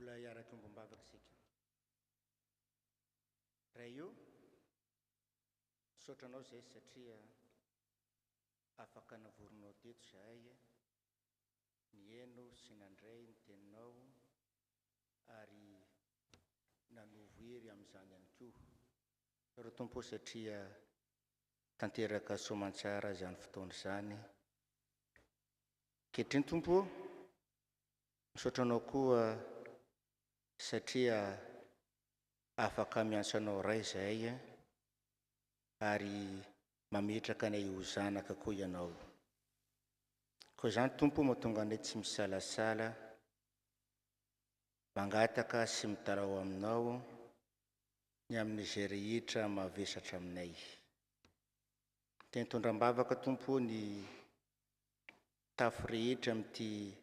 mbola iaraka ombombavaka isika. Raha io saotranao zay satria afaka navorinao teto zahay, nieno sy nandray ny teninao ary nanovo hery amin'izany ihany koa. Ro Tompo satria tanteraka soamantsara izany fotoana izany. Ankehitriny Tompo, misaotranao koa satria afaka miantso ray zahay ary mametraka anay ho zanaka koa ianao. Koa izany Tompo mahatonga anay tsy misalasala, mangataka sy mitarao aminao ny amin'izay rehetra mavesatra aminay. Teny tondram-bavaka Tompo ny tafo rehetra amin'ity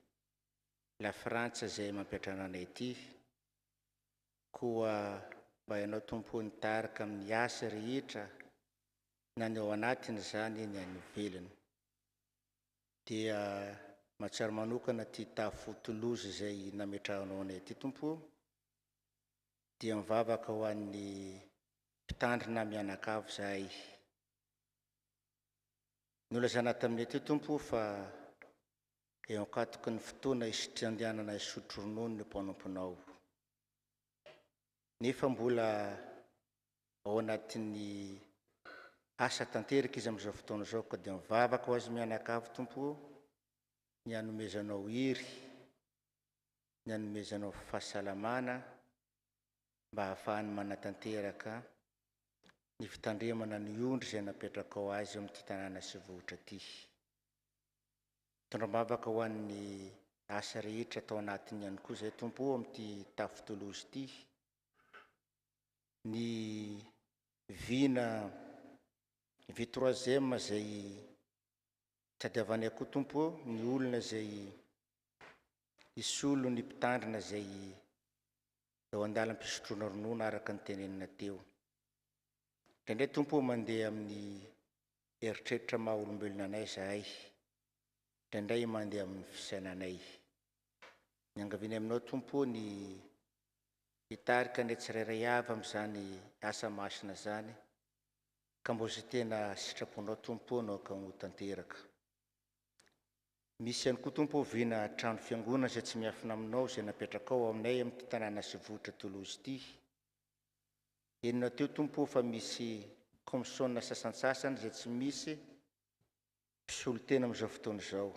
lafirantsa izay mampiatrana anay ity, koa mba ianao Tompo nitarika amin'ny asa rehetra na ny ao anatiny izany ny any ivelany. Dia mahatsiaro manokana ty tafo toloza izay nametrahanao anay ity Tompo, dia mivavaka ho an'ny mpitandrina mianakavy zahay. Nolazana taminay ity Tompo fa eo ankatoky ny fotoana isitriandianana isotro ronono ny mpanomponao. Nefa mbola ao anatin'ny asa tanteraka izy amin'izao fotoana izao, ka dia mivavaka ho azy mianakavy Tompo, ny hanomezanao hery, ny hanomezanao fahasalamana mba ahafahany manatanteraka ny fitandremana ny ondry izay napetraka ao azy amin'ity tanàna sy vohitra ity. Tondram-bavaka ho an'ny asa rehetra atao anatiny ihany koa izay Tompo amin'ity tafo toloza ity. Ny vina vie troisième izay tadiavanay koa Tompo, ny olona izay isolo ny mpitandrina izay eo andalam-pisotroana ronono araka ny tenenina teo. Indraindray Tompo mandeha amin'ny eritreritra maha olombelona anay zahay, indraindray mandeha amin'ny fisainanay. Ny angaviany aminao Tompo ny hitarika anay tsirairay avy amin'izany asa masina zany, ka mbo izay tena sitraponao Tompo anao ka ho tanteraka. Misy ihany koa Tompo vina trano fiangonana izay tsy miafina aminao izay napetraka ao aminay amin'ity tanàna sy vohitra toloza ity. Henonao teo Tompo fa misy komisona sasantsasany izay tsy misy mpisolo tena amin'izao fotoana izao.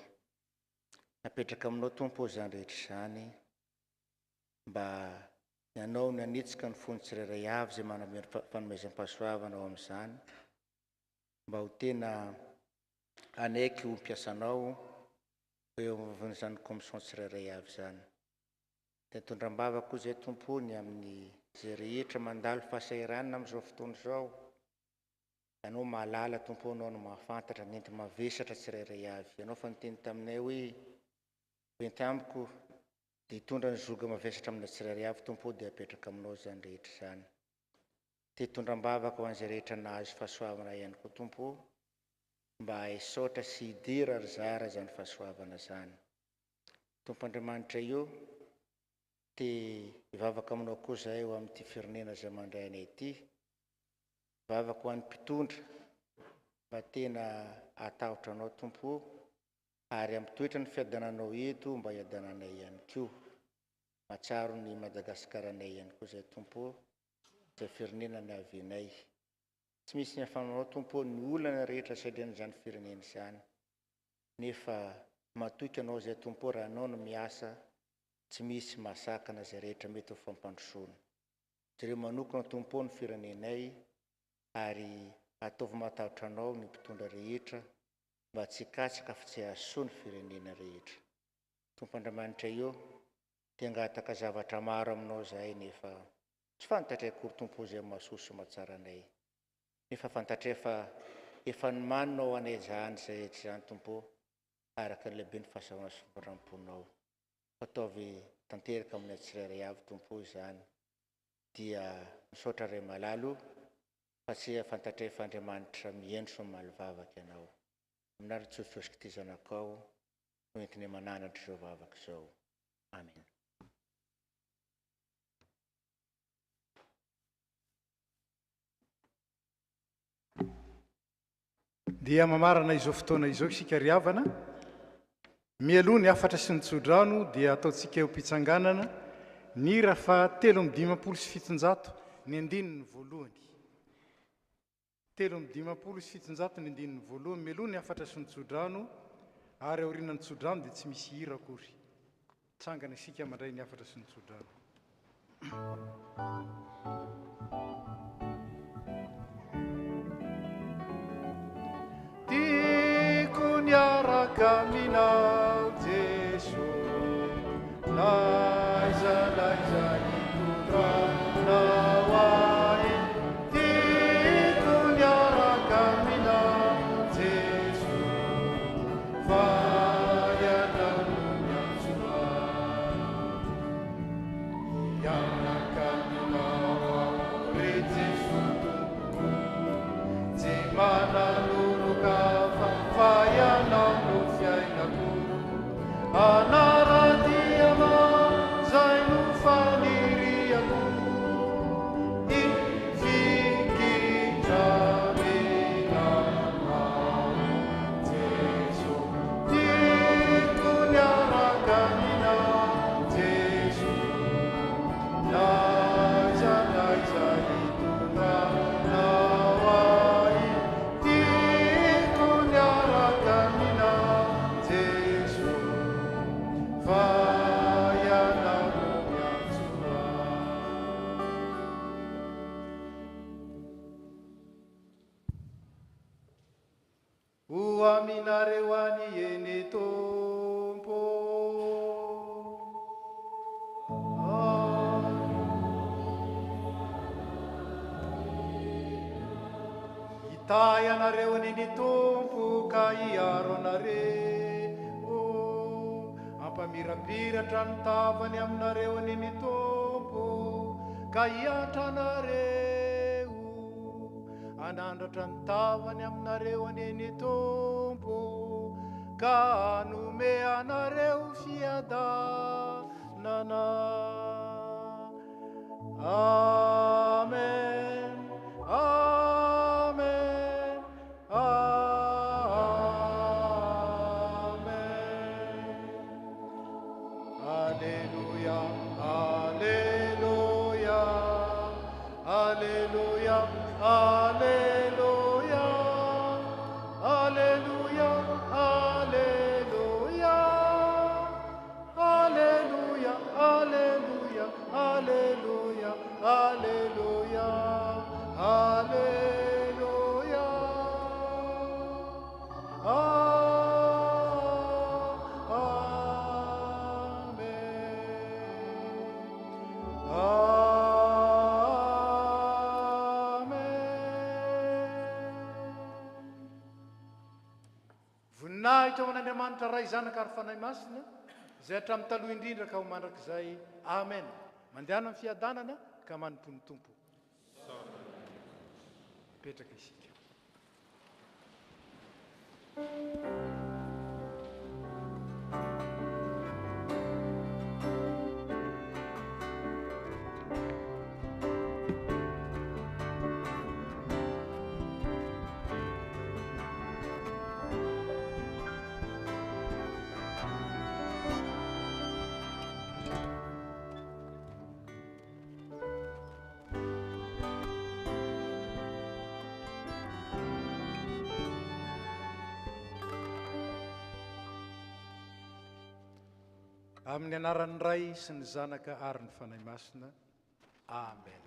Napetraka aminao Tompo izany rehetra izany mba ianao ny hanitsika ny fony tsirairay avy izay manome fanomezam-pahasoavana ao amin'izany, mba ho tena anaiky ho mpiasanao eo amin'izany komison tsirairay avy izany. Dia tondram-bavaka koa izay Tompo ny amin'ny izay rehetra mandalo fahasahiranana amin'izao fotoana izao. Ianao mahalala Tompo, anao no mahafantatra ny enti mavesatra tsirairay avy. Ianao fa niteny taminay hoe benty amiko dia hitondra ny zoga mavesatra amin'ny tsirairay avy Tompo dia apetraka aminao izany rehetra izany. Dia tondram-bavaka ho an'izay rehetra nahazo fahasoavana ihany koa Tompo, mba hisaotra sy hidera ry zara izany fahasoavana izany. Tompo Andriamanitra io, dia hivavaka aminao koa zahay eo amin'ity firenena izay mandray anay ity, hivavaka ho an'ny mpitondra mba tena hatahotra anao Tompo, ary ampitoetra ny fiadananao eto mba hiadananay ihany koa. Mahatsiaro ny Madagasikara-nay ihany koa izay Tompo, izay firenena ny avianay. Tsy misy ny hafananao Tompo ny olana rehetra saidran'izany firenena izany, nefa matoky anao izay Tompo raha anao no miasa, tsy misy mahasakana izay rehetra mety ho fampandrosoana. Jereo manokana Tompo ny firenenay, ary ataovy matahotra anao ny mpitondra rehetra mba tsy hikatsaka fa tsy hahasoa ny firenena rehetra. Tompo Andriamanitra io, dia hangataka zavatra maro aminao zahay nefa tsy fantatray akory Tompo izay mahasoa mahatsara anay. Nefa fantatray fa efa nomaninao anay zany izay rehetra izany Tompo, araka ny lehibe ny fahasahoana sy fifandram-ponao. Fataovy tanteraka amin'ny tsirairay avy Tompo izany, dia misaotra ray malalo fa tsy fantatray fa Andriamanitra mihaino sy malivavaka ianao. Amin'ary tsotsosika ity zanakao, no entiny mananatra izao vavaka izao. Amen. dia mamarana izao fotoana izao isika riavana mialoha ny afatra sy nitsodrano dia ataontsika eo mpitsanganana ny rafa 3:7 ny andininy voalohany 3:7 ny andininy voalohany mialoha ny afatra sy nitsodrano ary aoriana nitsodrano dia tsy misy hira akory tsangana isika mandray ny afatra sy nitsodrano tiako niaraka minao Jesu laiza hitondrana hoahy tiako niaraka minao Jesu vaianao no miantsoa iaraka minao re Jesu tompo tsy manaloloka vaianao no fiainako anaradiana zay no faniriako ifikitranenanao Jesu tiako niaraka aminao Jesu laiza hitondranao ahy tiako niaraka aminao Jesu vaianao no miantsoa ho aminareo any eny Tompo hitay anareo aneny Tompo ka hiaro anareo ampamirapiratra ny tavany aminareo aneny Tompo ka hiatra anareo anandratra ny tavany aminareo aneny Tompo ka anome anareo fiadanana amen amen amen alleluia alleluia alleluia alleluia alleluia alleluia alleluia alleluia alleluia alleluia alleluia voninahitra ho an'Andriamanitra ray zanaka ary fanahy masina zay hatramin'ny taloha indrindra ka ho mandrakizay amen mandehana amin'ny fiadanana ka manompony tompo petraka isika amin'ny anaran'ny ray sy ny zanaka ary ny fanahy masina amen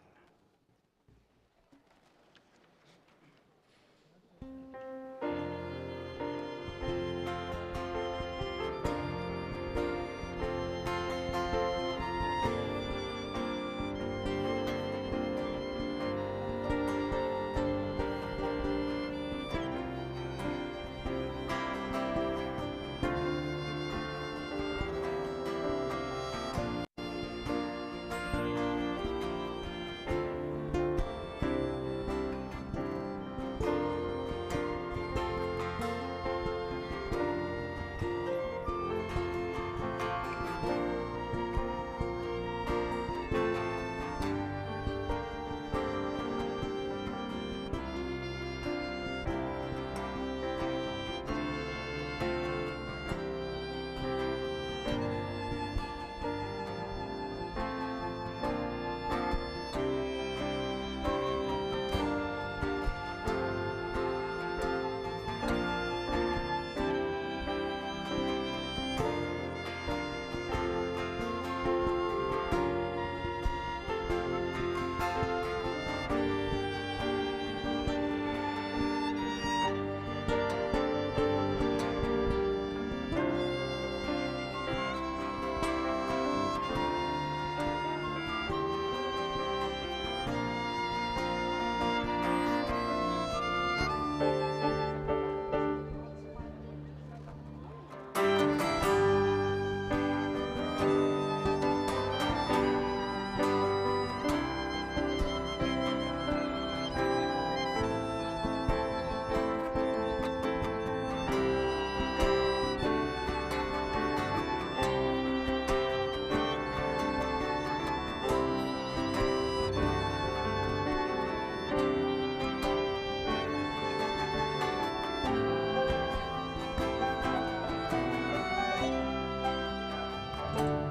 Thank